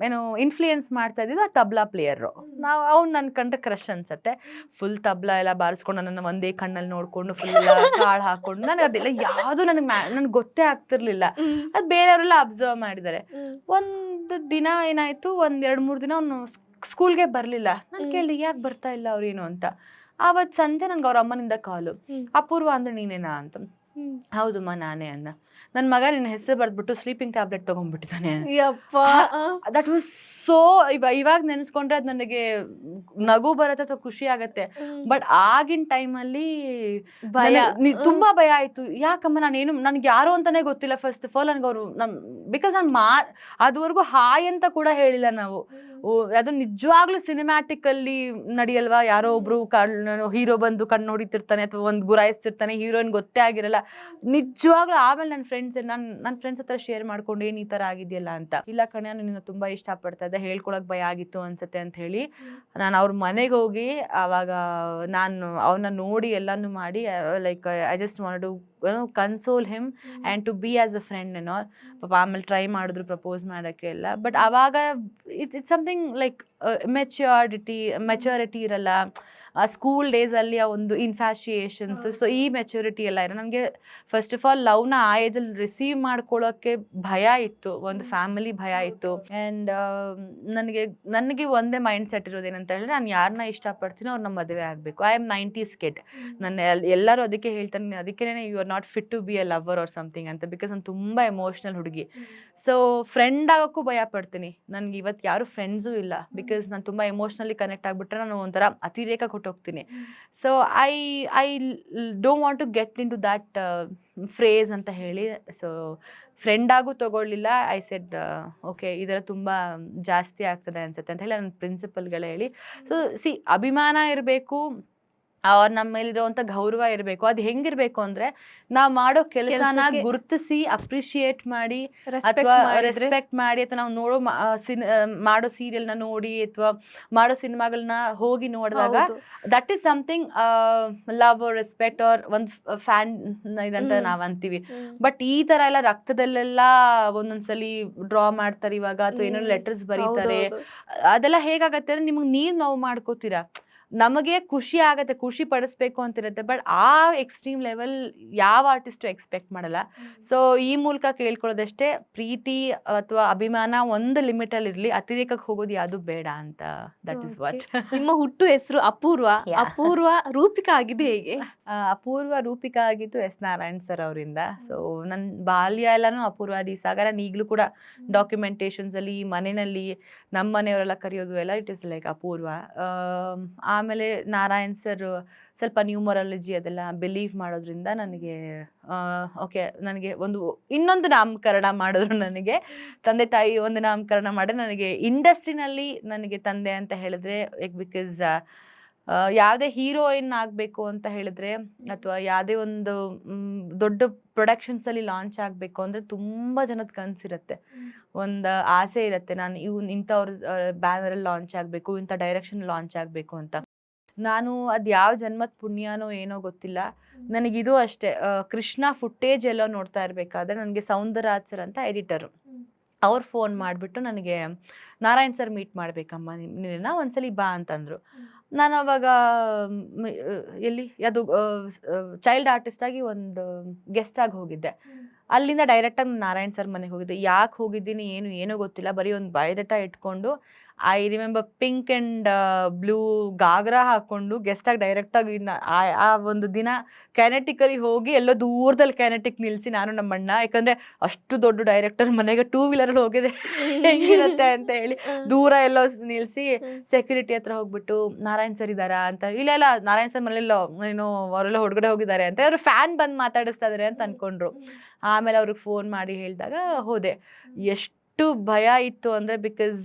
ಏನೋ ಇನ್ಫ್ಲೂಯೆನ್ಸ್ ಮಾಡ್ತಾ ಇದ್ದಿದ್ದು ಆ ತಬ್ಲಾ ಪ್ಲೇಯರು. ಅವ್ನು ನನ್ನ ಕಂಡ್ರೆ ಕ್ರಶ್ ಅನ್ಸತ್ತೆ. ಫುಲ್ ತಬ್ಲಾ ಎಲ್ಲ ಬಾರಿಸ್ಕೊಂಡು ನನ್ನ ಒಂದೇ ಕಣ್ಣಲ್ಲಿ ನೋಡಿಕೊಂಡು ಫುಲ್ ಕಾಳು ಹಾಕೊಂಡು, ನನಗೆ ಅದೆಲ್ಲ ಯಾವುದು ನನಗೆ ಗೊತ್ತೇ ಆಗ್ತಿರ್ಲಿಲ್ಲ. ಅದು ಬೇರೆಯವರೆಲ್ಲ ಅಬ್ಸರ್ವ್ ಮಾಡಿದ್ದಾರೆ. ಒಂದು ದಿನ ಏನಾಯಿತು, 1-2-3 ದಿನ ಅವನು ಸ್ಕೂಲ್ಗೆ ಬರಲಿಲ್ಲ. ನಾನು ಕೇಳಿದೆ ಯಾಕೆ ಬರ್ತಾ ಇಲ್ಲ ಅವ್ರೇನು ಅಂತ. ಆವತ್ತು ಸಂಜೆ ನನಗೆ ಅವ್ರ ಅಮ್ಮನಿಂದ ಕಾಲು, ಅಪೂರ್ವ ಅಂದ್ರೆ ನೀನೇನಾ ಅಂತ. ಹೌದಮ್ಮ ನಾನೇ ಅನ್ನ. ನನ್ನ ಮಗ ನಿನ್ನ ಹೆಸರು ಬರ್ದ್ಬಿಟ್ಟು ಸ್ಲೀಪಿಂಗ್ ಟ್ಯಾಬ್ಲೆಟ್ ತೊಗೊಂಡ್ಬಿಟ್ಟಿದ್ದಾನೆ. ದಟ್ ವಾಸ್ ಸೋ, ಇವಾಗ ನೆನೆಸ್ಕೊಂಡ್ರೆ ಅದು ನನಗೆ ನಗು ಬರುತ್ತೆ ಅಥವಾ ಖುಷಿ ಆಗತ್ತೆ. ಬಟ್ ಆಗಿನ ಟೈಮಲ್ಲಿ ತುಂಬಾ ಭಯ ಆಯ್ತು. ಯಾಕಮ್ಮ ನನಗೆ ಯಾರು ಅಂತಾನೆ ಗೊತ್ತಿಲ್ಲ. ಫಸ್ಟ್ ಆಫ್ ಆಲ್ ನನಗೆ ಅವರು ಬಿಕಾಸ್ ನಾನು ಅದುವರೆಗೂ ಹಾಯ್ ಅಂತ ಕೂಡ ಹೇಳಿಲ್ಲ ನಾವು. ಅದು ನಿಜವಾಗ್ಲೂ ಸಿನಿಮ್ಯಾಟಿಕ್ ಅಲ್ಲಿ ನಡಿಯಲ್ವಾ, ಯಾರೋ ಒಬ್ರು ಹೀರೋ ಬಂದು ಕಣ್ಣು ಹೊಡಿತಿರ್ತಾನೆ ಅಥವಾ ಒಂದು ಗುರಾಯಿಸ್ತಿರ್ತಾನೆ, ಹೀರೋಯಿನ್ ಗೊತ್ತೇ ಆಗಿರಲ್ಲ. ನಿಜವಾಗ್ಲೂ ಆಮೇಲೆ ನನ್ನ ಫ್ರೆಂಡ್ಸ್ ಹತ್ರ ಶೇರ್ ಮಾಡ್ಕೊಂಡು ಏನು ಈ ಥರ ಆಗಿದೆಯಲ್ಲ ಅಂತ. ಇಲ್ಲ ಕಣೆ, ನಿನ್ನ ತುಂಬ ಇಷ್ಟಪಡ್ತಾ ಇದ್ದೆ, ಹೇಳ್ಕೊಳಕ್ ಭಯ ಆಗಿತ್ತು ಅನ್ಸುತ್ತೆ ಅಂತ ಹೇಳಿ ನಾನು ಅವ್ರ ಮನೆಗೆ ಹೋಗಿ ಆವಾಗ ನಾನು ಅವನ್ನ ನೋಡಿ ಎಲ್ಲಾನು ಮಾಡಿ like I just want to console him and to be as a friend ಏನೋ. ಪಾಪ ಆಮೇಲೆ ಟ್ರೈ ಮಾಡಿದ್ರು ಪ್ರಪೋಸ್ ಮಾಡೋಕ್ಕೆ ಎಲ್ಲ. ಬಟ್ ಆವಾಗ ಇಟ್ಸ್ ಸಮಥಿಂಗ್ ಲೈಕ್ ಮೆಚ್ಯೂರಿಟಿ ಇರಲ್ಲ. ಸ್ಕೂಲ್ ಡೇಸಲ್ಲಿ ಆ ಒಂದು ಇನ್ಫ್ಯಾಶಿಯೇಷನ್ಸ್, ಸೊ ಈ ಮೆಚ್ಯೂರಿಟಿ ಎಲ್ಲ ಇರೋ ನನಗೆ ಫಸ್ಟ್ ಆಫ್ ಆಲ್ ಲವ್ನ ಆ ಏಜಲ್ಲಿ ರಿಸೀವ್ ಮಾಡ್ಕೊಳ್ಳೋಕ್ಕೆ ಭಯ ಇತ್ತು, ಒಂದು ಫ್ಯಾಮಿಲಿ ಭಯ ಇತ್ತು. ಆ್ಯಂಡ್ ನನಗೆ ಒಂದೇ ಮೈಂಡ್ ಸೆಟ್ ಇರೋದೇನಂತ ಹೇಳಿದ್ರೆ, ನಾನು ಯಾರನ್ನ ಇಷ್ಟಪಡ್ತೀನೋ ಅವ್ರನ್ನ ಮದುವೆ ಆಗಬೇಕು. I am 90s kid. ಎಲ್ಲರೂ ಅದಕ್ಕೆ ಹೇಳ್ತಾನೆ, ಅದಕ್ಕೇ you are not fit to be a lover or something ಅಂತ. ಬಿಕಾಸ್ ನಾನು ತುಂಬ ಎಮೋಷ್ನಲ್ ಹುಡುಗಿ. ಸೊ ಫ್ರೆಂಡ್ ಆಗೋಕ್ಕೂ ಭಯ ಪಡ್ತೀನಿ. ನನಗೆ ಇವತ್ತು ಯಾರು ಫ್ರೆಂಡ್ಸು ಇಲ್ಲ. ಬಿಕಾಸ್ ನಾನು ತುಂಬ ಎಮೋಷ್ನಲಿ ಕನೆಕ್ಟ್ ಆಗಿಬಿಟ್ರೆ ನಾನು ಒಂಥರ ಅತಿರೇಕ ಕೊಟ್ಟೋಗ್ತೀನಿ. So I don't want to get into that phrase ಅಂತ ಹೇಳಿ. ಸೊ ಫ್ರೆಂಡ್ ಆಗೂ ತೊಗೊಳ್ಳಿಲ್ಲ. ಐ ಸೆಡ್ ಓಕೆ, ಇದೆಲ್ಲ ತುಂಬ ಜಾಸ್ತಿ ಆಗ್ತದೆ ಅನ್ಸುತ್ತೆ ಅಂತ ಹೇಳಿ ನನ್ನ ಪ್ರಿನ್ಸಿಪಲ್ಗಳೇ ಹೇಳಿ. ಸೊ ಅಭಿಮಾನ ಇರಬೇಕು, ಅವ್ರ ನಮ್ಮ ಮೇಲಿರುವಂಥ ಗೌರವ ಇರಬೇಕು. ಅದು ಹೆಂಗಿರ್ಬೇಕು ಅಂದರೆ, ನಾವು ಮಾಡೋ ಕೆಲಸನ ಗುರುತಿಸಿ ಅಪ್ರಿಷಿಯೇಟ್ ಮಾಡಿ ಅಥವಾ ರೆಸ್ಪೆಕ್ಟ್ ಮಾಡಿ, ಅಥವಾ ನಾವು ಮಾಡೋ ಸೀರಿಯಲ್ನ ನೋಡಿ ಅಥವಾ ಮಾಡೋ ಸಿನಿಮಾಗಳನ್ನ ಹೋಗಿ ನೋಡಿದಾಗ that is something love or respect or ಒಂದು ಫ್ಯಾನ್ ಇದಂತ ನಾವು ಅಂತೀವಿ. ಬಟ್ ಈ ಥರ ಎಲ್ಲ ರಕ್ತದಲ್ಲೆಲ್ಲ ಒಂದೊಂದ್ಸಲಿ ಡ್ರಾ ಮಾಡ್ತಾರೆ ಇವಾಗ, ಅಥವಾ ಏನೋ ಲೆಟರ್ಸ್ ಬರೀತಾರೆ. ಅದೆಲ್ಲ ಹೇಗಾಗತ್ತೆ ಅಂದರೆ, ನಿಮಗೆ ನೀವು ನೋವು ಮಾಡ್ಕೋತೀರಾ. ನಮಗೆ ಖುಷಿ ಆಗತ್ತೆ, ಖುಷಿ ಪಡಿಸ್ಬೇಕು ಅಂತಿರುತ್ತೆ. ಬಟ್ ಆ ಎಕ್ಸ್ಟ್ರೀಮ್ ಲೆವೆಲ್ ಯಾವ ಆರ್ಟಿಸ್ಟು ಎಕ್ಸ್ಪೆಕ್ಟ್ ಮಾಡಲ್ಲ. ಸೊ ಈ ಮೂಲಕ ಕೇಳ್ಕೊಳ್ಳೋದಷ್ಟೇ, ಪ್ರೀತಿ ಅಥವಾ ಅಭಿಮಾನ ಒಂದು ಲಿಮಿಟಲ್ಲಿ ಇರಲಿ, ಅತಿರೇಕಕ್ಕೆ ಹೋಗೋದು ಯಾವುದು ಬೇಡ ಅಂತ. That is what. ನಿಮ್ಮ ಹುಟ್ಟು ಹೆಸರು ಅಪೂರ್ವ. ಅಪೂರ್ವ ರೂಪಿಕಾ ಆಗಿದೆ ಹೇಗೆ? ಅಪೂರ್ವ ರೂಪಿಕಾ ಆಗಿದ್ದು ಎಸ್ ನಾರಾಯಣ್ ಸರ್ ಅವರಿಂದ. ಸೊ ನನ್ನ ಬಾಲ್ಯ ಎಲ್ಲನೂ ಅಪೂರ್ವ ಡಿ ಸಾಗರ. ಈಗಲೂ ಕೂಡ ಡಾಕ್ಯುಮೆಂಟೇಶನ್ಸ್ ಅಲ್ಲಿ, ಮನೆಯಲ್ಲಿ ನಮ್ಮ ಮನೆಯವರೆಲ್ಲ ಕರೆಯೋದು ಎಲ್ಲ ಇಟ್ ಇಸ್ ಲೈಕ್ ಅಪೂರ್ವ. ಆಮೇಲೆ ನಾರಾಯಣ್ ಸರ್ ಸ್ವಲ್ಪ ನ್ಯೂಮರಾಲಜಿ ಅದೆಲ್ಲ ಬಿಲೀವ್ ಮಾಡೋದ್ರಿಂದ ನನಗೆ ಓಕೆ ನನಗೆ ಇನ್ನೊಂದು ನಾಮಕರಣ ಮಾಡಿದ್ರು. ನನಗೆ ತಂದೆ ತಾಯಿ ಒಂದು ನಾಮಕರಣ ಮಾಡಿ ನನಗೆ ಇಂಡಸ್ಟ್ರಿನಲ್ಲಿ ನನಗೆ ತಂದೆ ಅಂತ ಹೇಳಿದ್ರೆ ಬಿಕಾಸ್ ಯಾವುದೇ ಹೀರೋಯಿನ್ ಆಗಬೇಕು ಅಂತ ಹೇಳಿದ್ರೆ ಅಥವಾ ಯಾವುದೇ ಒಂದು ದೊಡ್ಡ ಪ್ರೊಡಕ್ಷನ್ಸಲ್ಲಿ ಲಾಂಚ್ ಆಗಬೇಕು ಅಂದರೆ ತುಂಬ ಜನದ ಕನಸಿರುತ್ತೆ, ಒಂದು ಆಸೆ ಇರುತ್ತೆ, ನಾನು ಇಂಥವ್ರ ಬ್ಯಾನರಲ್ಲಿ ಲಾಂಚ್ ಆಗಬೇಕು, ಇಂಥ ಡೈರೆಕ್ಷನ್ ಲಾಂಚ್ ಆಗಬೇಕು ಅಂತ. ನಾನು ಅದು ಯಾವ ಜನ್ಮದ ಪುಣ್ಯನೋ ಏನೋ ಗೊತ್ತಿಲ್ಲ, ನನಗಿದು ಅಷ್ಟೇ. ಕೃಷ್ಣ ಫುಟೇಜ್ ಎಲ್ಲೋ ನೋಡ್ತಾ ಇರಬೇಕಾದ್ರೆ ನನಗೆ ಸೌಂದರರಾಜ್ ಸರ್ ಅಂತ ಎಡಿಟರು, ಅವ್ರು ಫೋನ್ ಮಾಡಿಬಿಟ್ಟು ನನಗೆ ನಾರಾಯಣ್ ಸರ್ ಮೀಟ್ ಮಾಡಬೇಕಮ್ಮ ನಿನ್ನ ಒಂದ್ಸಲಿ ಬಾ ಅಂತಂದರು. ನಾನು ಅವಾಗ ಎಲ್ಲಿ ಅದು ಚೈಲ್ಡ್ ಆರ್ಟಿಸ್ಟಾಗಿ ಒಂದು ಗೆಸ್ಟಾಗಿ ಹೋಗಿದ್ದೆ. ಅಲ್ಲಿಂದ ಡೈರೆಕ್ಟಾಗಿ ನಾರಾಯಣ್ ಸರ್ ಮನೆಗೆ ಹೋಗಿದ್ದೆ. ಯಾಕೆ ಹೋಗಿದ್ದೀನಿ ಏನೂ ಗೊತ್ತಿಲ್ಲ, ಬರೀ ಒಂದು ಬಯೋಡೇಟಾ ಇಟ್ಕೊಂಡು I remember pink and blue ghagra ಹಾಕ್ಕೊಂಡು ಗೆಸ್ಟಾಗಿ ಡೈರೆಕ್ಟಾಗಿ ಆ ಒಂದು ದಿನ ಕೈನೆಟಿಕಲಿ ಹೋಗಿ ಎಲ್ಲೋ ದೂರದಲ್ಲಿ ಕೈನೆಟಿಕ್ ನಿಲ್ಲಿಸಿ ನಾನು ನಮ್ಮ ಅಣ್ಣ, ಯಾಕಂದರೆ ಅಷ್ಟು ದೊಡ್ಡ ಡೈರೆಕ್ಟರ್ ಮನೆಗೆ 2 ವೀಲರಲ್ಲಿ ಹೋಗಿದೆ ಹೆಂಗಿರುತ್ತೆ ಅಂತ ಹೇಳಿ ದೂರ ಎಲ್ಲೋ ನಿಲ್ಲಿಸಿ ಸೆಕ್ಯೂರಿಟಿ ಹತ್ರ ಹೋಗ್ಬಿಟ್ಟು ನಾರಾಯಣ್ ಸರ್ ಇದ್ದಾರಾ ಅಂತ, ಇಲ್ಲ ನಾರಾಯಣ್ ಸರ್ ಮನೆಯಲ್ಲೋ ಏನೋ ಅವರೆಲ್ಲ ಹೊರಗಡೆ ಹೋಗಿದ್ದಾರೆ ಅಂತ, ಅವರು ಫ್ಯಾನ್ ಬಂದು ಮಾತಾಡಿಸ್ತಾ ಇದ್ದಾರೆ ಅಂತ ಅಂದ್ಕೊಂಡ್ರು. ಆಮೇಲೆ ಅವ್ರಿಗೆ ಫೋನ್ ಮಾಡಿ ಹೇಳಿದಾಗ ಹೋದೆ. ಎಷ್ಟು ಭಯ ಇತ್ತು ಅಂದರೆ ಬಿಕಾಸ್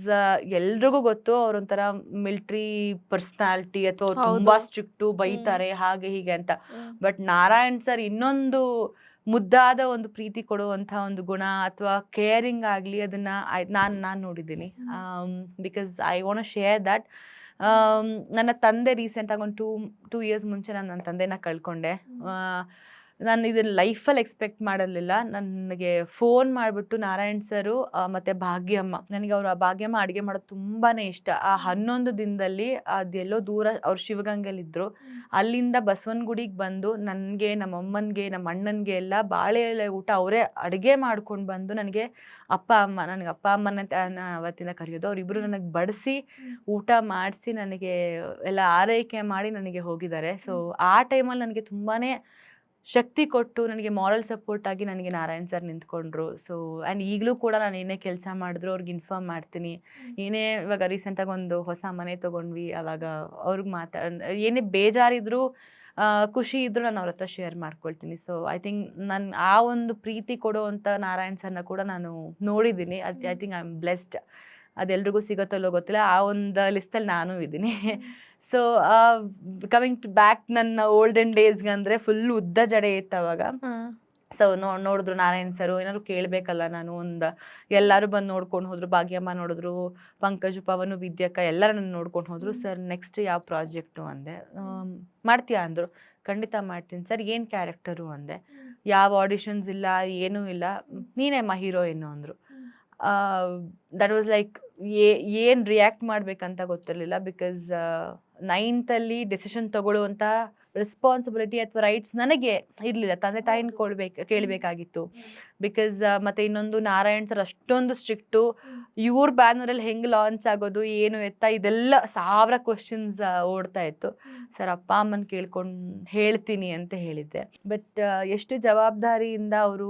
ಎಲ್ರಿಗೂ ಗೊತ್ತು ಅವ್ರೊಂಥರ ಮಿಲ್ಟ್ರಿ ಪರ್ಸ್ನಾಲಿಟಿ ಅಥವಾ ತುಂಬ ಸ್ಟ್ರಿಕ್ಟು, ಬೈತಾರೆ ಹಾಗೆ ಹೀಗೆ ಅಂತ. ಬಟ್ ನಾರಾಯಣ್ ಸರ್ ಇನ್ನೊಂದು ಮುದ್ದಾದ ಒಂದು ಪ್ರೀತಿ ಕೊಡುವಂಥ ಒಂದು ಗುಣ ಅಥವಾ ಕೇರಿಂಗ್ ಆಗಲಿ ಅದನ್ನು ನಾನು ನೋಡಿದ್ದೀನಿ. Because I want share that. ನನ್ನ ತಂದೆ ರೀಸೆಂಟಾಗಿ ಒಂದು ಟೂ ಇಯರ್ಸ್ ಮುಂಚೆ ನಾನು ನನ್ನ ತಂದೆನ ಕಳ್ಕೊಂಡೆ. ನಾನು ಇದನ್ನು ಲೈಫಲ್ಲಿ ಎಕ್ಸ್ಪೆಕ್ಟ್ ಮಾಡಿರಲಿಲ್ಲ. ನನಗೆ ಫೋನ್ ಮಾಡಿಬಿಟ್ಟು ನಾರಾಯಣ್ ಸರು ಮತ್ತು ಭಾಗ್ಯಮ್ಮ, ನನಗೆ ಅವರು ಆ ಭಾಗ್ಯಮ್ಮ ಅಡುಗೆ ಮಾಡೋದು ತುಂಬಾ ಇಷ್ಟ. ಆ 11 ದಿನದಲ್ಲಿ ಅದೆಲ್ಲೋ ದೂರ ಅವ್ರು ಶಿವಗಂಗೆಲಿದ್ದರು, ಅಲ್ಲಿಂದ ಬಸವನಗುಡಿಗೆ ಬಂದು ನನಗೆ, ನಮ್ಮ ಅಮ್ಮನಿಗೆ, ನಮ್ಮ ಅಣ್ಣನಿಗೆ ಎಲ್ಲ ಬಾಳೆ ಎಲೆ ಊಟ ಅವರೇ ಅಡುಗೆ ಮಾಡ್ಕೊಂಡು ಬಂದು ನನಗೆ ನನಗೆ ಅಪ್ಪ ಅಮ್ಮನ ಅವತ್ತಿನ ಕರೆಯೋದು, ಅವರಿಬ್ಬರು ನನಗೆ ಬಡಿಸಿ ಊಟ ಮಾಡಿಸಿ ನನಗೆ ಎಲ್ಲ ಆರೈಕೆ ಮಾಡಿ ನನಗೆ ಹೋಗಿದ್ದಾರೆ. ಸೊ ಆ ಟೈಮಲ್ಲಿ ನನಗೆ ತುಂಬಾ ಶಕ್ತಿ ಕೊಟ್ಟು ನನಗೆ ಮಾರಲ್ ಸಪೋರ್ಟ್ ಆಗಿ ನನಗೆ ನಾರಾಯಣ್ ಸರ್ ನಿಂತ್ಕೊಂಡ್ರು. ಸೊ ಆ್ಯಂಡ್ ಈಗಲೂ ಕೂಡ ನಾನು ಏನೇ ಕೆಲಸ ಮಾಡಿದ್ರು ಅವ್ರಿಗೆ ಇನ್ಫಾರ್ಮ್ ಮಾಡ್ತೀನಿ. ಇವಾಗ ರೀಸೆಂಟಾಗಿ ಒಂದು ಹೊಸ ಮನೆ ತೊಗೊಂಡ್ವಿ, ಅವಾಗ ಅವ್ರಿಗೆ ಏನೇ ಬೇಜಾರಿದ್ರು ಖುಷಿ ಇದ್ದರೂ ನಾನು ಅವ್ರ ಹತ್ರ ಶೇರ್ ಮಾಡ್ಕೊಳ್ತೀನಿ. ಸೊ ಐ ಥಿಂಕ್ ನಾನು ಆ ಒಂದು ಪ್ರೀತಿ ಕೊಡುವಂಥ ನಾರಾಯಣ್ ಸರ್ನ ಕೂಡ ನಾನು ನೋಡಿದ್ದೀನಿ. I think I am blessed. ಅದೆಲ್ರಿಗೂ ಸಿಗುತ್ತಲ್ಲೋ ಗೊತ್ತಿಲ್ಲ, ಆ ಒಂದು ಲಿಸ್ಟಲ್ಲಿ ನಾನು ಇದ್ದೀನಿ. ಸೊ ಕಮಿಂಗ್ ಟು ಬ್ಯಾಕ್ ನನ್ನ ಓಲ್ಡನ್ ಡೇಸ್ಗೆ ಅಂದರೆ ಫುಲ್ ಉದ್ದ ಜಡೆ ಇತ್ತು ಅವಾಗ. ಸೊ ನೋಡಿದ್ರು ನಾರಾಯಣ್ ಸರು, ಏನಾದ್ರು ಕೇಳಬೇಕಲ್ಲ ನಾನು, ಎಲ್ಲರೂ ಬಂದು ನೋಡ್ಕೊಂಡು ಹೋದ್ರು. ಭಾಗ್ಯಮ್ಮ ನೋಡಿದ್ರು, ಪಂಕಜ್, ಪವನು, ವಿದ್ಯಕ್ಕ ಎಲ್ಲರೂ ನನ್ನ ನೋಡ್ಕೊಂಡು ಹೋದ್ರು. ಸರ್ ನೆಕ್ಸ್ಟ್ ಯಾವ ಪ್ರಾಜೆಕ್ಟು ಅಂದೆ. ಮಾಡ್ತೀಯಾ ಅಂದರು. ಖಂಡಿತ ಮಾಡ್ತೀನಿ ಸರ್. ಏನು ಕ್ಯಾರೆಕ್ಟರು ಅಂದೆ. ಯಾವ ಆಡಿಷನ್ಸ್ ಇಲ್ಲ, ಏನೂ ಇಲ್ಲ, ನೀನೇಮ್ಮ ಹೀರೋಯಿನ್ನು ಅಂದರು. ದಟ್ ವಾಸ್ ಲೈಕ್ ಏನು ರಿಯಾಕ್ಟ್ ಮಾಡಬೇಕಂತ ಗೊತ್ತಿರಲಿಲ್ಲ. ಬಿಕಾಸ್ 9th ಡೆಸಿಷನ್ ತಗೊಳ್ಳುವಂಥ ರೆಸ್ಪಾನ್ಸಿಬಿಲಿಟಿ ಅಥವಾ ರೈಟ್ಸ್ ನನಗೆ ಇರಲಿಲ್ಲ, ತಂದೆ ತಾಯಿನ ಕೇಳಬೇಕಾಗಿತ್ತು. ಬಿಕಾಸ್ ಮತ್ತು ಇನ್ನೊಂದು ನಾರಾಯಣ್ ಸರ್ ಅಷ್ಟೊಂದು ಸ್ಟ್ರಿಕ್ಟು, ಇವ್ರ ಬ್ಯಾನರಲ್ಲಿ ಹೆಂಗೆ ಲಾಂಚ್ ಆಗೋದು, ಏನು ಎತ್ತ, ಇದೆಲ್ಲ 1000 ಕ್ವಶನ್ಸ್ ಓಡ್ತಾ ಇತ್ತು. ಸರ್ ಅಪ್ಪ ಅಮ್ಮನ ಕೇಳ್ಕೊಂಡು ಹೇಳ್ತೀನಿ ಅಂತ ಹೇಳಿದ್ದೆ. ಬಟ್ ಎಷ್ಟು ಜವಾಬ್ದಾರಿಯಿಂದ ಅವರು,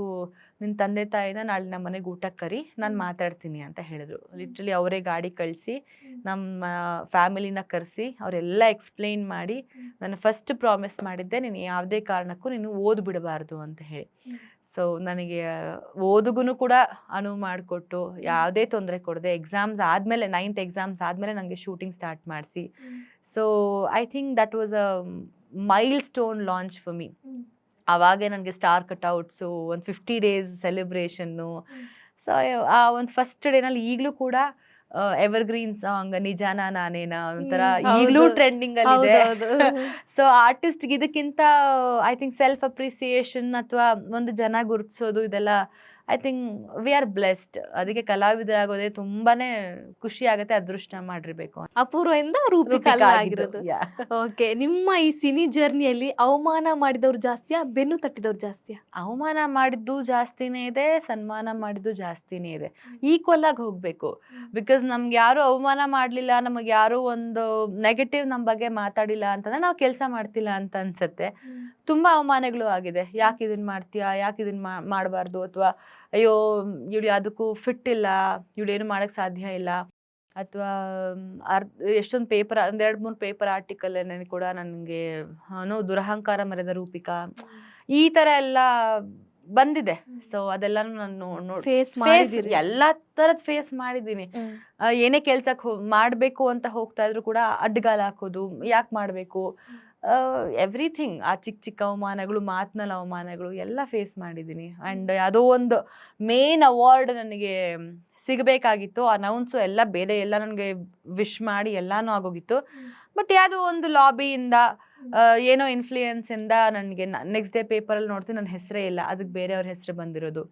ನಿನ್ನ ತಂದೆ ತಾಯಿನ ನಾಳೆ ನಮ್ಮ ಮನೆಗೆ ಊಟಕ್ಕೆ ಕರಿ, ನಾನು ಮಾತಾಡ್ತೀನಿ ಅಂತ ಹೇಳಿದ್ರು. ಲಿಟ್ರಲಿ ಅವರೇ ಗಾಡಿ ಕಳಿಸಿ ನಮ್ಮ ಫ್ಯಾಮಿಲಿನ ಕರೆಸಿ ಅವರೆಲ್ಲ ಎಕ್ಸ್ಪ್ಲೈನ್ ಮಾಡಿ, ನಾನು ಫಸ್ಟ್ ಪ್ರಾಮಿಸ್ ಮಾಡಿದ್ದೆ, ನೀನು ಯಾವುದೇ ಕಾರಣಕ್ಕೂ ನೀನು ಓದ್ಬಿಡಬಾರ್ದು ಅಂತ ಹೇಳಿ. ಸೊ ನನಗೆ ಓದುಗೂ ಕೂಡ ಅನುವು ಮಾಡಿಕೊಟ್ಟು, ಯಾವುದೇ ತೊಂದರೆ ಕೊಡದೆ, ಎಕ್ಸಾಮ್ಸ್ ಆದಮೇಲೆ 9th ಎಕ್ಸಾಮ್ಸ್ ಆದಮೇಲೆ ನನಗೆ ಶೂಟಿಂಗ್ ಸ್ಟಾರ್ಟ್ ಮಾಡಿಸಿ. So I think that was a milestone launch for me. ಆವಾಗೇ ನನಗೆ ಸ್ಟಾರ್ ಕಟ್ಔಟ್ಸು, ಒಂದು 50 days ಸೆಲೆಬ್ರೇಷನ್ನು. ಸೊ ಆ ಒಂದು ಫಸ್ಟ್ ಡೇನಲ್ಲಿ ಈಗಲೂ ಕೂಡ ಎವರ್ಗ್ರೀನ್ ಸಾಂಗ್ ನಿಜಾನ ನಾನೇನಾ ಒಂಥರ ಈಗಲೂ ಟ್ರೆಂಡಿಂಗ್ ಅಲ್ಲಿ ಇದೆ. ಸೊ ಆರ್ಟಿಸ್ಟ್ಗೆ ಇದಕ್ಕಿಂತ ಐ ಥಿಂಕ್ ಸೆಲ್ಫ್ ಅಪ್ರಿಸಿಯೇಷನ್ ಅಥವಾ ಒಂದು ಜನ ಗುರುತಿಸೋದು, ಇದೆಲ್ಲ I think we are blessed. ಅದಕ್ಕೆ ಕಲಾವಿದರಾಗೋದೇ ತುಂಬಾನೇ ಖುಷಿ ಆಗುತ್ತೆ, ಅದೃಷ್ಟ ಮಾಡಿರ್ಬೇಕು. ಅಪೂರ್ವದಿಂದ ರೂಪಿಕಾ ಆಗಿರೋದು. ಓಕೆ, ನಿಮ್ಮ ಈ ಸಿನಿ ಜರ್ನಿಯಲ್ಲಿ ಅವಮಾನ ಮಾಡಿದವ್ರು ಜಾಸ್ತಿಯಾ, ಬೆನ್ನು ತಟ್ಟಿದವ್ರು ಜಾಸ್ತಿಯಾ? ಅವಮಾನ ಮಾಡಿದ್ದು ಜಾಸ್ತಿನೇ ಇದೆ, ಸನ್ಮಾನ ಮಾಡಿದ್ದು ಜಾಸ್ತಿನೇ ಇದೆ. ಈಕ್ವಲ್ ಆಗಿ ಹೋಗ್ಬೇಕು. ಬಿಕಾಸ್ ನಮ್ಗೆ ಯಾರು ಅವಮಾನ ಮಾಡಲಿಲ್ಲ, ನಮಗೆ ಯಾರು ಒಂದು ನೆಗೆಟಿವ್ ನಮ್ಮ ಬಗ್ಗೆ ಮಾತಾಡಿಲ್ಲ ಅಂತಂದ್ರೆ ನಾವು ಕೆಲಸ ಮಾಡ್ತಿಲ್ಲ ಅಂತ ಅನ್ಸುತ್ತೆ. ತುಂಬಾ ಅವಮಾನಗಳು ಆಗಿದೆ. ಯಾಕೆ ಇದನ್ನ ಮಾಡ್ತೀಯಾ, ಯಾಕೆ ಇದನ್ನ ಮಾಡಬಾರ್ದು, ಅಥವಾ ಅಯ್ಯೋ ಇವಳು ಅದಕ್ಕೂ ಫಿಟ್ ಇಲ್ಲ, ಇವಳು ಏನು ಮಾಡೋಕ್ಕೆ ಸಾಧ್ಯ ಇಲ್ಲ, ಅಥವಾ ಎಷ್ಟೊಂದು ಪೇಪರ್ 2-3 ಪೇಪರ್ ಆರ್ಟಿಕಲ್ ಕೂಡ ನನಗೆ ದುರಹಂಕಾರ ಮರೆದ ರೂಪಿಕಾ ಈ ತರ ಎಲ್ಲ ಬಂದಿದೆ. ಸೊ ಅದೆಲ್ಲಾನು ನಾನು ಫೇಸ್ ಮಾಡಿದಿರಿ. ಎಲ್ಲಾ ತರದ್ ಫೇಸ್ ಮಾಡಿದ್ದೀನಿ. ಏನೇ ಕೆಲ್ಸಕ್ಕೆ ಮಾಡ್ಬೇಕು ಅಂತ ಹೋಗ್ತಾ ಇದ್ರು ಕೂಡ ಅಡ್ಡಗಾಲ ಹಾಕೋದು, ಯಾಕೆ ಮಾಡ್ಬೇಕು, ಎವ್ರಿಥಿಂಗ್, ಆ ಚಿಕ್ಕ ಚಿಕ್ಕ ಅವಮಾನಗಳು, ಮಾತಿನಲ್ಲಿ ಅವಮಾನಗಳು ಎಲ್ಲ ಫೇಸ್ ಮಾಡಿದ್ದೀನಿ. ಆ್ಯಂಡ್ ಯಾವುದೋ ಒಂದು ಮೇನ್ ಅವಾರ್ಡ್ ನನಗೆ ಸಿಗಬೇಕಾಗಿತ್ತು, ಅನೌನ್ಸು ಎಲ್ಲ ಬೇರೆ ಎಲ್ಲ ನನಗೆ ವಿಶ್ ಮಾಡಿ ಎಲ್ಲಾನು ಆಗೋಗಿತ್ತು. ಬಟ್ ಯಾವುದೋ ಒಂದು ಲಾಬಿಯಿಂದ ಏನೋ ಇನ್ಫ್ಲೂಯೆನ್ಸಿಂದ ನನಗೆ ನೆಕ್ಸ್ಟ್ ಡೇ ಪೇಪರಲ್ಲಿ ನೋಡ್ತೀನಿ ನನ್ನ ಹೆಸರೇ ಇಲ್ಲ, ಅದಕ್ಕೆ ಬೇರೆಯವ್ರ ಹೆಸರು ಬಂದಿರೋದು.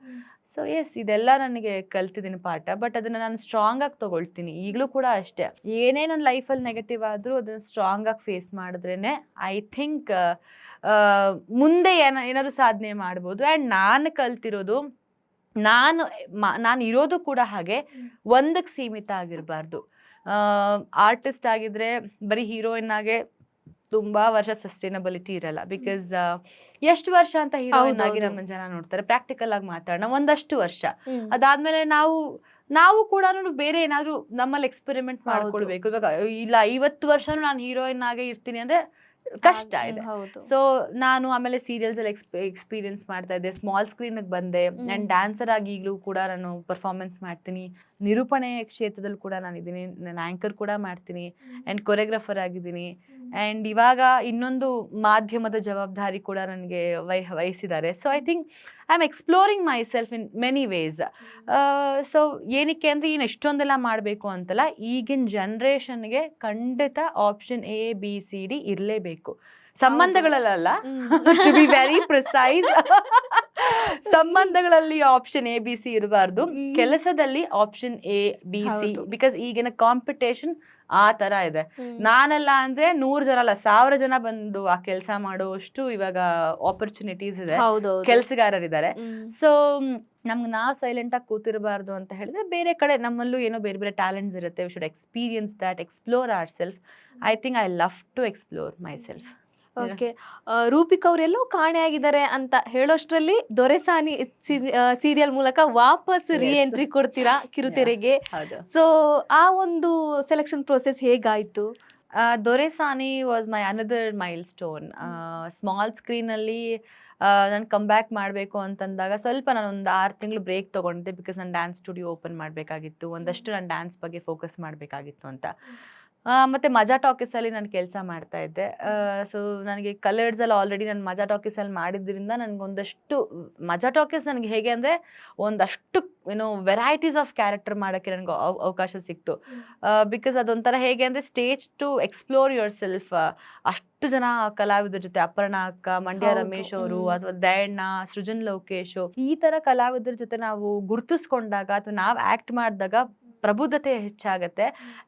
ಸೊ ಎಸ್, ಇದೆಲ್ಲ ನನಗೆ ಕಲ್ತಿದ್ದೀನಿ ಪಾಠ. ಬಟ್ ಅದನ್ನು ನಾನು ಸ್ಟ್ರಾಂಗಾಗಿ ತೊಗೊಳ್ತೀನಿ. ಈಗಲೂ ಕೂಡ ಅಷ್ಟೇ, ಏನೇ ನನ್ನ ಲೈಫಲ್ಲಿ ನೆಗೆಟಿವ್ ಆದರೂ ಅದನ್ನು ಸ್ಟ್ರಾಂಗಾಗಿ ಫೇಸ್ ಮಾಡಿದ್ರೇ ಐ ಥಿಂಕ್ ಮುಂದೆ ಏನಾದರೂ ಸಾಧನೆ ಮಾಡ್ಬೋದು. ಆ್ಯಂಡ್ ನಾನು ಕಲ್ತಿರೋದು, ನಾನು ಇರೋದು ಕೂಡ ಹಾಗೆ ಒಂದಕ್ಕೆ ಸೀಮಿತ ಆಗಿರಬಾರ್ದು. ಆರ್ಟಿಸ್ಟ್ ಆಗಿದ್ರೆ ಬರೀ ಹೀರೋಯಿನ್ ಆಗೇ ತುಂಬಾ ವರ್ಷ ಸಸ್ಟೈನಬಿಲಿಟಿ ಇರಲ್ಲ. ಬಿಕಾಸ್ ಎಷ್ಟು ವರ್ಷ ಅಂತ ಹೀರೋಯಿನ್ ಆಗಿ ನಮ್ಮ ಜನ ನೋಡ್ತಾರೆ. ಪ್ರಾಕ್ಟಿಕಲ್ ಆಗಿ ಮಾತಾಡೋಣ, ಒಂದಷ್ಟು ವರ್ಷ ಅದಾದ್ಮೇಲೆ ನಾವು ಕೂಡ ಬೇರೆ ಏನಾದ್ರು ನಮ್ಮಲ್ಲಿ ಎಕ್ಸ್ಪೆರಿಮೆಂಟ್ ಮಾಡ್ಕೊಳ್ಬೇಕು. ಇವಾಗ ಇಲ್ಲ 50 ವರ್ಷನೂ ನಾನು ಹೀರೋಯಿನ್ ಆಗೇ ಇರ್ತೀನಿ ಅಂದ್ರೆ ಕಷ್ಟ ಇದೆ. ಸೊ ನಾನು ಆಮೇಲೆ ಸೀರಿಯಲ್ಸ್ ಅಲ್ಲಿ ಎಕ್ಸ್ಪೀರಿಯನ್ಸ್ ಮಾಡ್ತಾ ಇದ್ದೆ, ಸ್ಮಾಲ್ ಸ್ಕ್ರೀನ್ ಬಂದೆ, ನಾನು ಡ್ಯಾನ್ಸರ್ ಆಗಿ ಈಗಲೂ ಕೂಡ ನಾನು ಪರ್ಫಾರ್ಮೆನ್ಸ್ ಮಾಡ್ತೀನಿ, ನಿರೂಪಣೆ ಕ್ಷೇತ್ರದಲ್ಲಿ ಕೂಡ ನಾನಿದ್ದೀನಿ, ನಾನು ಆ್ಯಂಕರ್ ಕೂಡ ಮಾಡ್ತೀನಿ, ಆ್ಯಂಡ್ ಕೊರಿಯೋಗ್ರಾಫರ್ ಆಗಿದ್ದೀನಿ. ಆ್ಯಂಡ್ ಇವಾಗ ಇನ್ನೊಂದು ಮಾಧ್ಯಮದ ಜವಾಬ್ದಾರಿ ಕೂಡ ನನಗೆ ವಹಿಸಿದ್ದಾರೆ. So I think I am exploring myself in many ways. So ಏನಕ್ಕೆ ಅಂದರೆ ಏನು ಎಷ್ಟೊಂದೆಲ್ಲ ಮಾಡಬೇಕು ಅಂತಲ್ಲ, ಈಗಿನ ಜನ್ರೇಷನ್ಗೆ ಖಂಡಿತ ಆಪ್ಷನ್ ABCD ಇರಲೇಬೇಕು. ಸಂಬಂಧಗಳಲ್ಲ, ಟು ಬಿ ವೆರಿ ಪ್ರಿಸೈಸ್, ಸಂಬಂಧಗಳಲ್ಲಿ ಆಪ್ಷನ್ ABC ಇರಬಾರ್ದು, ಕೆಲಸದಲ್ಲಿ ಆಪ್ಷನ್ ABC. ಬಿಕಾಸ್ ಈಗಿನ ಕಾಂಪಿಟೇಷನ್ ಆ ತರ ಇದೆ. ನಾನೆಲ್ಲ ಅಂದ್ರೆ 100 ಜನ ಅಲ್ಲ 1000 ಜನ ಬಂದು ಆ ಕೆಲಸ ಮಾಡುವಷ್ಟು ಇವಾಗ ಆಪರ್ಚುನಿಟೀಸ್ ಇದೆ, ಕೆಲಸಗಾರರಿದ್ದಾರೆ. ಸೊ ನಮ್ಗೆ ನಾವು ಸೈಲೆಂಟ್ ಆಗಿ ಕೂತಿರಬಾರ್ದು ಅಂತ ಹೇಳಿದ್ರೆ ಬೇರೆ ಕಡೆ ನಮ್ಮಲ್ಲೂ ಏನೋ ಬೇರೆ ಬೇರೆ ಟ್ಯಾಲೆಂಟ್ಸ್ ಇರುತ್ತೆ. We should experience that, explore ourself. I think I love to explore myself. Okay, Rupika ಅವರೆಲ್ಲೋ ಕಾಣೆ ಆಗಿದ್ದಾರೆ ಅಂತ ಹೇಳೋಷ್ಟ್ರಲ್ಲಿ ದೊರೆಸಾನಿ ಸೀರಿಯಲ್ ಮೂಲಕ ವಾಪಸ್ ಎಂಟ್ರಿ ಕೊಡ್ತೀರಾ ಕಿರುತೆರೆಗೆ. ಸೊ ಆ ಒಂದು ಸೆಲೆಕ್ಷನ್ ಪ್ರೋಸೆಸ್ ಹೇಗಾಯ್ತು? Doresani was my another milestone. Small ಸ್ಕ್ರೀನಲ್ಲಿ ನಾನು ಕಮ್ ಬ್ಯಾಕ್ ಮಾಡಬೇಕು ಅಂತಂದಾಗ ಸ್ವಲ್ಪ ನಾನೊಂದು 6 ತಿಂಗಳು ಬ್ರೇಕ್ ತೊಗೊಂಡಿದ್ದೆ. ಬಿಕಾಸ್ ನಾನು ಡ್ಯಾನ್ಸ್ ಸ್ಟುಡಿಯೋ ಓಪನ್ ಮಾಡಬೇಕಾಗಿತ್ತು, ಒಂದಷ್ಟು ನಾನು ಡ್ಯಾನ್ಸ್ ಬಗ್ಗೆ ಫೋಕಸ್ ಮಾಡಬೇಕಾಗಿತ್ತು ಅಂತ. ಮತ್ತು ಮಜಾ ಟಾಕೀಸಲ್ಲಿ ನಾನು ಕೆಲಸ ಮಾಡ್ತಾ ಇದ್ದೆ. ಸೊ ನನಗೆ ಕಲರ್ಸಲ್ಲಿ ಆಲ್ರೆಡಿ ನಾನು ಮಜಾ ಟಾಕೀಸಲ್ಲಿ ಮಾಡಿದ್ರಿಂದ ನನಗೊಂದಷ್ಟು ಮಜಾ ಟಾಕೀಸ್ ನನಗೆ ಹೇಗೆ ಅಂದರೆ ಒಂದಷ್ಟು ವೆರೈಟೀಸ್ ಆಫ್ ಕ್ಯಾರೆಕ್ಟರ್ ಮಾಡೋಕ್ಕೆ ನನಗೆ ಅವಕಾಶ ಸಿಕ್ತು. ಬಿಕಾಸ್ ಅದೊಂಥರ ಹೇಗೆ ಅಂದರೆ stage to explore your self. ಅಷ್ಟು ಜನ ಕಲಾವಿದರ ಜೊತೆ, ಅಪರ್ಣಾ ಅಕ್ಕ, ಮಂಡ್ಯ ರಮೇಶ್ ಅವರು, ಅಥವಾ ದಯಣ್ಣ, ಸೃಜನ್ ಲೋಕೇಶ್, ಈ ಥರ ಕಲಾವಿದರ ಜೊತೆ ನಾವು ಗುರುತಿಸ್ಕೊಂಡಾಗ ಅಥವಾ ನಾವು ಆ್ಯಕ್ಟ್ ಮಾಡಿದಾಗ ಪ್ರಬುದ್ಧತೆ ಹೆಚ್ಚಾಗತ್ತೆ.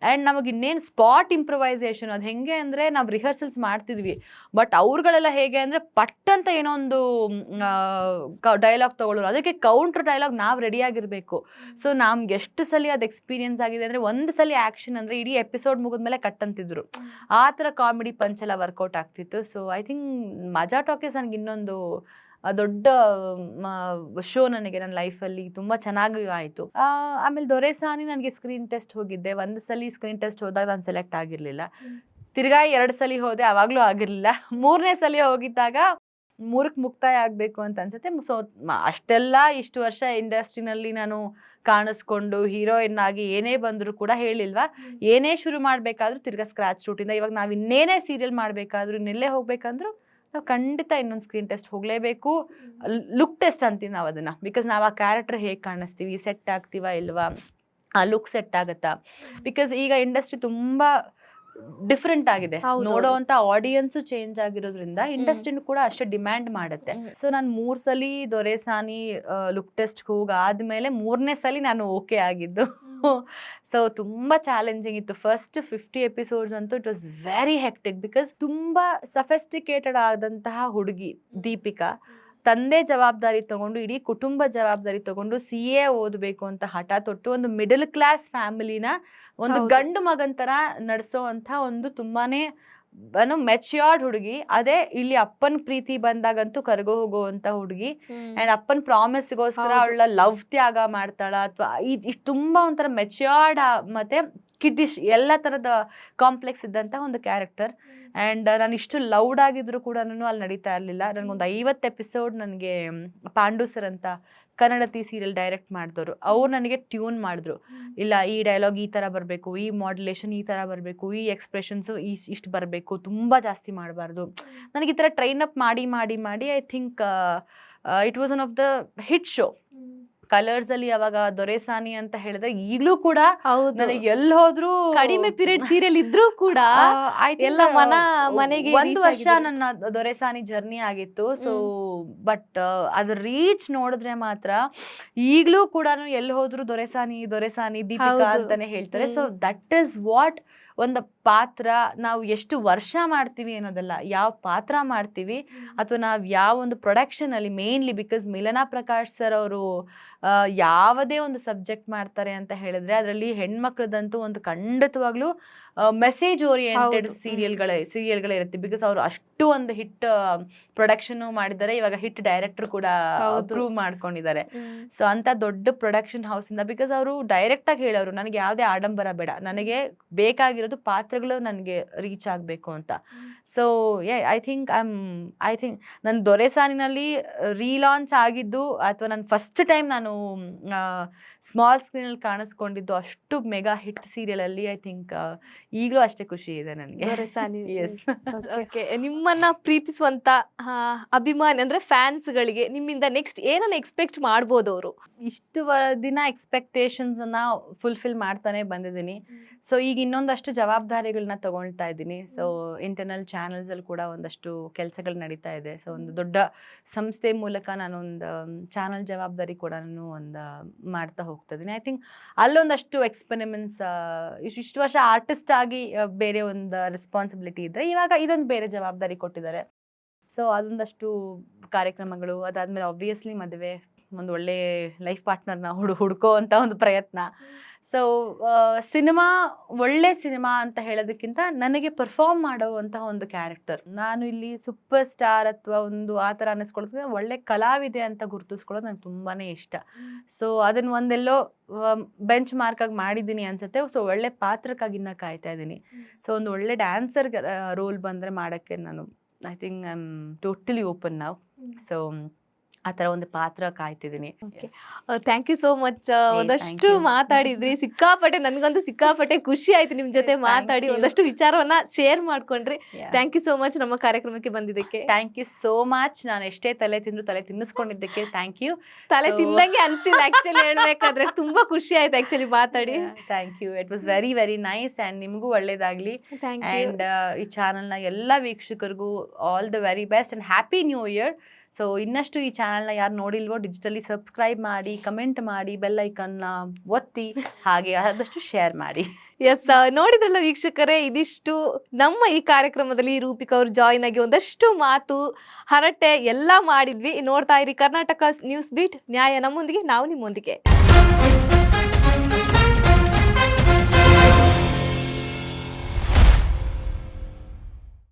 ಆ್ಯಂಡ್ ನಮಗೆ ಇನ್ನೇನು ಸ್ಪಾಟ್ ಇಂಪ್ರವೈಸೇಷನ್, ಅದು ಹೆಂಗೆ ಅಂದರೆ ನಾವು ರಿಹರ್ಸಲ್ಸ್ ಮಾಡ್ತಿದ್ವಿ, ಬಟ್ ಅವ್ರುಗಳೆಲ್ಲ ಹೇಗೆ ಅಂದರೆ ಪಟ್ಟಂತ ಏನೋ ಒಂದು ಡೈಲಾಗ್ ತೊಗೊಳ್ಳೋರು, ಅದಕ್ಕೆ ಕೌಂಟ್ರ್ ಡೈಲಾಗ್ ನಾವು ರೆಡಿಯಾಗಿರಬೇಕು. ಸೊ ನಮ್ಗೆ ಎಷ್ಟು ಸಲ ಅದು ಎಕ್ಸ್ಪೀರಿಯನ್ಸ್ ಆಗಿದೆ ಅಂದರೆ, ಒಂದು ಸಲ ಆ್ಯಕ್ಷನ್ ಅಂದರೆ ಇಡೀ ಎಪಿಸೋಡ್ ಮುಗಿದ್ಮೇಲೆ ಕಟ್ ಅಂತಿದ್ರು. ಆ ಥರ ಕಾಮಿಡಿ ಪಂಚೆಲ್ಲ ವರ್ಕೌಟ್ ಆಗ್ತಿತ್ತು. ಸೊ ಐ ಥಿಂಕ್ ಮಜಾ ಟಾಕೀಸ್ ನನಗೆ ಇನ್ನೊಂದು ದೊಡ್ಡ ಶೋ ನನಗೆ ನನ್ನ ಲೈಫಲ್ಲಿ ತುಂಬ ಚೆನ್ನಾಗಿ ಆಯಿತು. ಆಮೇಲೆ ದೊರೆಸಾನಿ ನನಗೆ ಸ್ಕ್ರೀನ್ ಟೆಸ್ಟ್ ಹೋಗಿದ್ದೆ. ಒಂದು ಸಲ ಸ್ಕ್ರೀನ್ ಟೆಸ್ಟ್ ಹೋದಾಗ ನಾನು ಸೆಲೆಕ್ಟ್ ಆಗಿರಲಿಲ್ಲ. ತಿರ್ಗಾ 2 ಸಲ ಹೋದೆ, ಆವಾಗಲೂ ಆಗಿರಲಿಲ್ಲ. 3ನೇ ಸಲ ಹೋಗಿದ್ದಾಗ 3ಕ್ಕೆ ಮುಕ್ತಾಯ ಆಗಬೇಕು ಅಂತ ಅನ್ಸುತ್ತೆ. ಸೊ ಅಷ್ಟೆಲ್ಲ ಇಷ್ಟು ವರ್ಷ ಇಂಡಸ್ಟ್ರಿನಲ್ಲಿ ನಾನು ಕಾಣಿಸ್ಕೊಂಡು ಹೀರೋಯಿನ್ ಆಗಿ ಏನೇ ಬಂದರೂ ಕೂಡ ಹೇಳಿಲ್ವಾ, ಏನೇ ಶುರು ಮಾಡಬೇಕಾದ್ರೂ ತಿರ್ಗಾ ಸ್ಕ್ರ್ಯಾಚ್ ರೂಟಿಂದ. ಇವಾಗ ನಾವು ಇನ್ನೇನೇ ಸೀರಿಯಲ್ ಮಾಡಬೇಕಾದ್ರೂ, ಇನ್ನೆಲ್ಲೇ ಹೋಗ್ಬೇಕಂದ್ರೂ ನಾವು ಖಂಡಿತ ಇನ್ನೊಂದು ಸ್ಕ್ರೀನ್ ಟೆಸ್ಟ್ ಹೋಗಲೇಬೇಕು. ಲುಕ್ ಟೆಸ್ಟ್ ಅಂತೀವಿ ನಾವು ಅದನ್ನು. ಬಿಕಾಸ್ ನಾವು ಆ ಕ್ಯಾರೆಕ್ಟರ್ ಹೇಗೆ ಕಾಣಿಸ್ತೀವಿ, ಸೆಟ್ ಆಗ್ತೀವಾ ಇಲ್ವಾ, ಆ ಲುಕ್ ಸೆಟ್ ಆಗುತ್ತಾ. ಬಿಕಾಸ್ ಈಗ ಇಂಡಸ್ಟ್ರಿ ತುಂಬ ಡಿಫ್ರೆಂಟ್ ಆಗಿದೆ, ನೋಡೋವಂಥ ಆಡಿಯನ್ಸು ಚೇಂಜ್ ಆಗಿರೋದ್ರಿಂದ ಇಂಡಸ್ಟ್ರಿನೂ ಕೂಡ ಅಷ್ಟೇ ಡಿಮ್ಯಾಂಡ್ ಮಾಡುತ್ತೆ. ಸೊ ನಾನು 3 ಸಲ ದೊರೆಸಾನಿ ಲುಕ್ ಟೆಸ್ಟ್ಗೆ ಹೋಗಾದ್ಮೇಲೆ 3ನೇ ಸಲ ನಾನು ಓಕೆ ಆಗಿದ್ದು. ಸೊ ತುಂಬ ಚಾಲೆಂಜಿಂಗ್ ಇತ್ತು. ಫಸ್ಟ್ 50 ಎಪಿಸೋಡ್ಸ್ ಅಂತೂ it was very hectic. Because ತುಂಬ ಸಫೆಸ್ಟಿಕೇಟೆಡ್ ಆದಂತಹ ಹುಡುಗಿ ದೀಪಿಕಾ ತಂದೆ ಜವಾಬ್ದಾರಿ ತಗೊಂಡು, ಇಡೀ ಕುಟುಂಬ ಜವಾಬ್ದಾರಿ ತಗೊಂಡು CA ಓದಬೇಕು ಅಂತ ಹಠ ತೊಟ್ಟು ಒಂದು ಮಿಡಲ್ ಕ್ಲಾಸ್ ಫ್ಯಾಮಿಲಿನ ಒಂದು ಗಂಡು ಮಗನ್ ಥರ ನಡೆಸೋ ಅಂಥ ಒಂದು ತುಂಬಾನೇ ಮೆಚ್ಯೂರ್ಡ್ ಹುಡುಗಿ. ಅದೇ ಇಲ್ಲಿ ಅಪ್ಪನ ಪ್ರೀತಿ ಬಂದಾಗಂತೂ ಕರಗೋ ಹೋಗುವಂತ ಹುಡುಗಿ. ಅಂಡ್ ಅಪ್ಪನ ಪ್ರಾಮಿಸ್ಗೋಸ್ಕರ ಅವಳ ಲವ್ ತ್ಯಾಗ ಮಾಡ್ತಾಳ, ಅಥವಾ ಇಷ್ಟು ತುಂಬಾ ಒಂಥರ ಮೆಚ್ಯೂರ್ಡ್ ಮತ್ತೆ ಕಿಡ್ಡಿಶ್ ಎಲ್ಲ ಥರದ ಕಾಂಪ್ಲೆಕ್ಸ್ ಇದ್ದಂಥ ಒಂದು ಕ್ಯಾರೆಕ್ಟರ್. ಆ್ಯಂಡ್ ನಾನು ಇಷ್ಟು ಲೌಡ್ ಆಗಿದ್ರು ಕೂಡ ಅಲ್ಲಿ ನಡೀತಾ ಇರಲಿಲ್ಲ. ನನಗೊಂದು 50 ಎಪಿಸೋಡ್ ನನಗೆ ಪಾಂಡು ಸರ್ ಅಂತ ಕನ್ನಡತಿ ಸೀರಿಯಲ್ ಡೈರೆಕ್ಟ್ ಮಾಡಿದವರು, ಅವ್ರು ನನಗೆ ಟ್ಯೂನ್ ಮಾಡಿದ್ರು. ಇಲ್ಲ, ಈ ಡೈಲಾಗ್ ಈ ಥರ ಬರಬೇಕು, ಈ ಮಾಡ್ಯುಲೇಷನ್ ಈ ಥರ ಬರಬೇಕು, ಈ ಎಕ್ಸ್ಪ್ರೆಷನ್ಸು ಇಷ್ಟು ಬರಬೇಕು, ತುಂಬ ಜಾಸ್ತಿ ಮಾಡಬಾರ್ದು. ನನಗೆ ಈ ಥರ ಟ್ರೈನ್ ಅಪ್ ಮಾಡಿ ಮಾಡಿ ಮಾಡಿ I think it was one of the hit show. Colours ಅಲ್ಲಿ ಅವಾಗ ದೊರೆಸಾನಿ ಅಂತ ಹೇಳಿದ್ರೆ ಈಗಲೂ ಕೂಡ ನನಗೆ ಎಲ್ಲಿ ಹೋದ್ರು ಕಡಿಮೆ ಪೀರಿಯಡ್ ಸೀರಿಯಲ್ ಇದ್ರೂ ಕೂಡ ಎಲ್ಲ ಮನೆಗೆ ಒಂದು ವರ್ಷ ನನ್ನ ದೊರೆಸಾನಿ ಜರ್ನಿ ಆಗಿತ್ತು. ಸೊ ಬಟ್ ಅದ್ರ ರೀಚ್ ನೋಡಿದ್ರೆ ಮಾತ್ರ ಈಗಲೂ ಕೂಡ ಎಲ್ಲಿ ಹೋದ್ರು ದೊರೆಸಾನಿ ದೊರೆಸಾನಿ ದೀಪಿಕಾ ಅಂತಾನೆ ಹೇಳ್ತಾರೆ. ಸೊ ದಟ್ ಇಸ್ ವಾಟ್ ಒಂದು ಪಾತ್ರ ನಾವು ಎಷ್ಟು ವರ್ಷ ಮಾಡ್ತೀವಿ ಅನ್ನೋದಲ್ಲ, ಯಾವ ಪಾತ್ರ ಮಾಡ್ತೀವಿ ಅಥವಾ ನಾವು ಯಾವ ಒಂದು ಪ್ರೊಡಕ್ಷನ್ ಅಲ್ಲಿ mainly. Because Milana Prakash sir ಅವರು ಯಾವುದೇ ಒಂದು ಸಬ್ಜೆಕ್ಟ್ ಮಾಡ್ತಾರೆ ಅಂತ ಹೇಳಿದ್ರೆ ಅದರಲ್ಲಿ ಹೆಣ್ಮಕ್ಳದಂತೂ ಒಂದು ಖಂಡಿತವಾಗ್ಲೂ ಮೆಸೇಜ್ ಓರಿಯೆಂಟೆಡ್ ಸೀರಿಯಲ್ಗಳೇ ಇರುತ್ತೆ. ಬಿಕಾಸ್ ಅವರು ಅಷ್ಟು ಒಂದು ಹಿಟ್ ಪ್ರೊಡಕ್ಷನ್ ಮಾಡಿದ್ದಾರೆ, ಇವಾಗ ಹಿಟ್ ಡೈರೆಕ್ಟರ್ ಕೂಡ ಪ್ರೂವ್ ಮಾಡ್ಕೊಂಡಿದ್ದಾರೆ. ಸೊ ಅಂತ ದೊಡ್ಡ ಪ್ರೊಡಕ್ಷನ್ ಹೌಸ್ ಇಂದ, ಬಿಕಾಸ್ ಅವರು ಡೈರೆಕ್ಟ್ ಆಗಿ ಹೇಳೋರು ನನಗೆ ಯಾವುದೇ ಆಡಂಬರ ಬೇಡ, ನನಗೆ ಬೇಕಾಗಿರೋದು ಪಾತ್ರಗಳು ನನಗೆ ರೀಚ್ ಆಗಬೇಕು ಅಂತ. ಸೊ ಐ ಥಿಂಕ್ ನನ್ನ ದೊರೆಸಾನಿನಲ್ಲಿ ರೀಲಾಂಚ್ ಆಗಿದ್ದು ಅಥವಾ ನನ್ನ ಫಸ್ಟ್ ಟೈಮ್ ನಾನು ಸ್ಮಾಲ್ ಸ್ಕ್ರೀನಲ್ಲಿ ಕಾಣಿಸ್ಕೊಂಡಿದ್ದು ಅಷ್ಟು ಮೆಗಾ ಹಿಟ್ ಸೀರಿಯಲ್ ಅಲ್ಲಿ ಐ ಥಿಂಕ್ ಈಗಲೂ ಅಷ್ಟೇ ಖುಷಿ ಇದೆ ನನಗೆ. ನಿಮ್ಮನ್ನ ಪ್ರೀತಿಸುವಂತ ಅಭಿಮಾನಿ ಅಂದ್ರೆ ಫ್ಯಾನ್ಸ್ಗಳಿಗೆ ನಿಮ್ಮಿಂದ ನೆಕ್ಸ್ಟ್ ಏನನ್ನ ಎಕ್ಸ್ಪೆಕ್ಟ್ ಮಾಡ್ಬೋದು ಅವರು? ಇಷ್ಟು ದಿನ ಎಕ್ಸ್ಪೆಕ್ಟೇಷನ್ಸ್ ಅನ್ನ ಫುಲ್ಫಿಲ್ ಮಾಡ್ತಾನೆ ಬಂದಿದ್ದೀನಿ. ಸೊ ಈಗ ಇನ್ನೊಂದಷ್ಟು ಜವಾಬ್ದಾರಿಗಳನ್ನ ತಗೊಳ್ತಾ ಇದ್ದೀನಿ. ಸೊ ಇಂಟರ್ನಲ್ ಚಾನಲ್ಸ್ ಅಲ್ಲಿ ಕೂಡ ಒಂದಷ್ಟು ಕೆಲಸಗಳು ನಡೀತಾ ಇದೆ. ಸೊ ಒಂದು ದೊಡ್ಡ ಸಂಸ್ಥೆ ಮೂಲಕ ನಾನೊಂದು ಚಾನಲ್ ಜವಾಬ್ದಾರಿ ಕೂಡ ನಾನು ಒಂದು ಮಾಡ್ತಾ ಹೋಗ್ತಾ ಇದ್ದೀನಿ. ಐ ಥಿಂಕ್ ಅಲ್ಲೊಂದಷ್ಟು ಎಕ್ಸ್ಪೆರಿಮೆಂಟ್ಸ್, ಇಷ್ಟು ವರ್ಷ ಆರ್ಟಿಸ್ಟ್ ಆಗಿ ಬೇರೆ ಒಂದು ರೆಸ್ಪಾನ್ಸಿಬಿಲಿಟಿ ಇದ್ದರೆ ಇವಾಗ ಇದೊಂದು ಬೇರೆ ಜವಾಬ್ದಾರಿ ಕೊಟ್ಟಿದ್ದಾರೆ. ಸೊ ಅದೊಂದಷ್ಟು ಕಾರ್ಯಕ್ರಮಗಳು, ಅದಾದಮೇಲೆ ಆಬ್ವಿಯಸ್ಲಿ ಮದುವೆ, ಒಂದು ಒಳ್ಳೆ ಲೈಫ್ ಪಾರ್ಟ್ನರ್ನ ಹುಡ್ಕೋ ಅಂತ ಒಂದು ಪ್ರಯತ್ನ. ಸೊ ಸಿನಿಮಾ ಒಳ್ಳೆ ಸಿನಿಮಾ ಅಂತ ಹೇಳೋದಕ್ಕಿಂತ ನನಗೆ ಪರ್ಫಾರ್ಮ್ ಮಾಡುವಂತಹ ಒಂದು ಕ್ಯಾರೆಕ್ಟರ್, ನಾನು ಇಲ್ಲಿ ಸೂಪರ್ ಸ್ಟಾರ್ ಅಥವಾ ಒಂದು ಆ ಥರ ಅನ್ನಿಸ್ಕೊಳ್ಳೋದು ಒಳ್ಳೆ ಕಲಾವಿದೆ ಅಂತ ಗುರುತಿಸ್ಕೊಳ್ಳೋದು ನಂಗೆ ತುಂಬಾ ಇಷ್ಟ. ಸೊ ಅದನ್ನು ಒಂದೆಲ್ಲೋ ಬೆಂಚ್ ಮಾರ್ಕ್ ಆಗಿ ಮಾಡಿದ್ದೀನಿ ಅನ್ಸುತ್ತೆ. ಸೊ ಒಳ್ಳೆ ಪಾತ್ರಕ್ಕಾಗಿ ಇನ್ನ ಕಾಯ್ತಾ ಇದ್ದೀನಿ. ಸೊ ಒಂದು ಒಳ್ಳೆ ಡ್ಯಾನ್ಸರ್ ರೋಲ್ ಬಂದರೆ ಮಾಡೋಕ್ಕೆ ನಾನು I think I am totally open ನಾವು. ಸೊ ಆ ಥರ ಒಂದು ಪಾತ್ರ ಕಾಯ್ತಿದ್ದೀನಿ. Thank you so much. ಒಂದಷ್ಟು ಮಾತಾಡಿದ್ರಿ, ಸಿಕ್ಕಾಪಟ್ಟೆ ನನಗಂತೂ ಸಿಕ್ಕಾಪಟ್ಟೆ ಖುಷಿ ಆಯ್ತು ನಿಮ್ಮ ಜೊತೆ ಮಾತಾಡಿ, ಒಂದಷ್ಟು ವಿಚಾರವನ್ನ ಶೇರ್ ಮಾಡ್ಕೊಂಡ್ರಿ. ಥ್ಯಾಂಕ್ ಯು ಸೋ ಮಚ್ ನಮ್ಮ ಕಾರ್ಯಕ್ರಮಕ್ಕೆ ಬಂದಿದ್ದಕ್ಕೆ. Thank you so much. ನಾನು ಎಷ್ಟೇ ತಲೆ ತಿನ್ನಿಸ್ಕೊಂಡಿದ್ದಕ್ಕೆ ಥ್ಯಾಂಕ್ ಯು. ತಲೆ ತಿಂದಂಗೆ ಅನ್ಸಿಲ್ಲ ಆಕ್ಚುಲಿ ಹೇಳ್ಬೇಕಾದ್ರೆ, ತುಂಬಾ ಖುಷಿ ಆಯ್ತು ಆಕ್ಚುಲಿ ಮಾತಾಡಿ. Thank you, it was very very nice and ನಿಮಗೂ ಒಳ್ಳೇದಾಗಲಿ. ಆ್ಯಂಡ್ ಈ ಚಾನಲ್ನ ಎಲ್ಲ ವೀಕ್ಷಕರಿಗೂ all the very best and happy new year. So ಇನ್ನಷ್ಟು ಈ ಚಾನಲ್ನ ಯಾರು ನೋಡಿಲ್ವೋ ಡಿಜಿಟಲಿ ಸಬ್ಸ್ಕ್ರೈಬ್ ಮಾಡಿ, ಕಮೆಂಟ್ ಮಾಡಿ, ಬೆಲ್ ಐಕನ್ನ ಒತ್ತಿ, ಹಾಗೆ ಆದಷ್ಟು ಶೇರ್ ಮಾಡಿ. ಎಸ್, ನೋಡಿದ್ರಲ್ಲ ವೀಕ್ಷಕರೇ, ಇದಿಷ್ಟು ನಮ್ಮ ಈ ಕಾರ್ಯಕ್ರಮದಲ್ಲಿ ರೂಪಿಕಾ ಅವರು ಜಾಯಿನ್ ಆಗಿ ಒಂದಷ್ಟು ಮಾತು ಹರಟೆ ಎಲ್ಲ ಮಾಡಿದ್ವಿ. ನೋಡ್ತಾ ಇರಿ ಕರ್ನಾಟಕ ನ್ಯೂಸ್ ಬೀಟ್, ನ್ಯಾಯ ನಮ್ಮೊಂದಿಗೆ, ನಾವು ನಿಮ್ಮೊಂದಿಗೆ.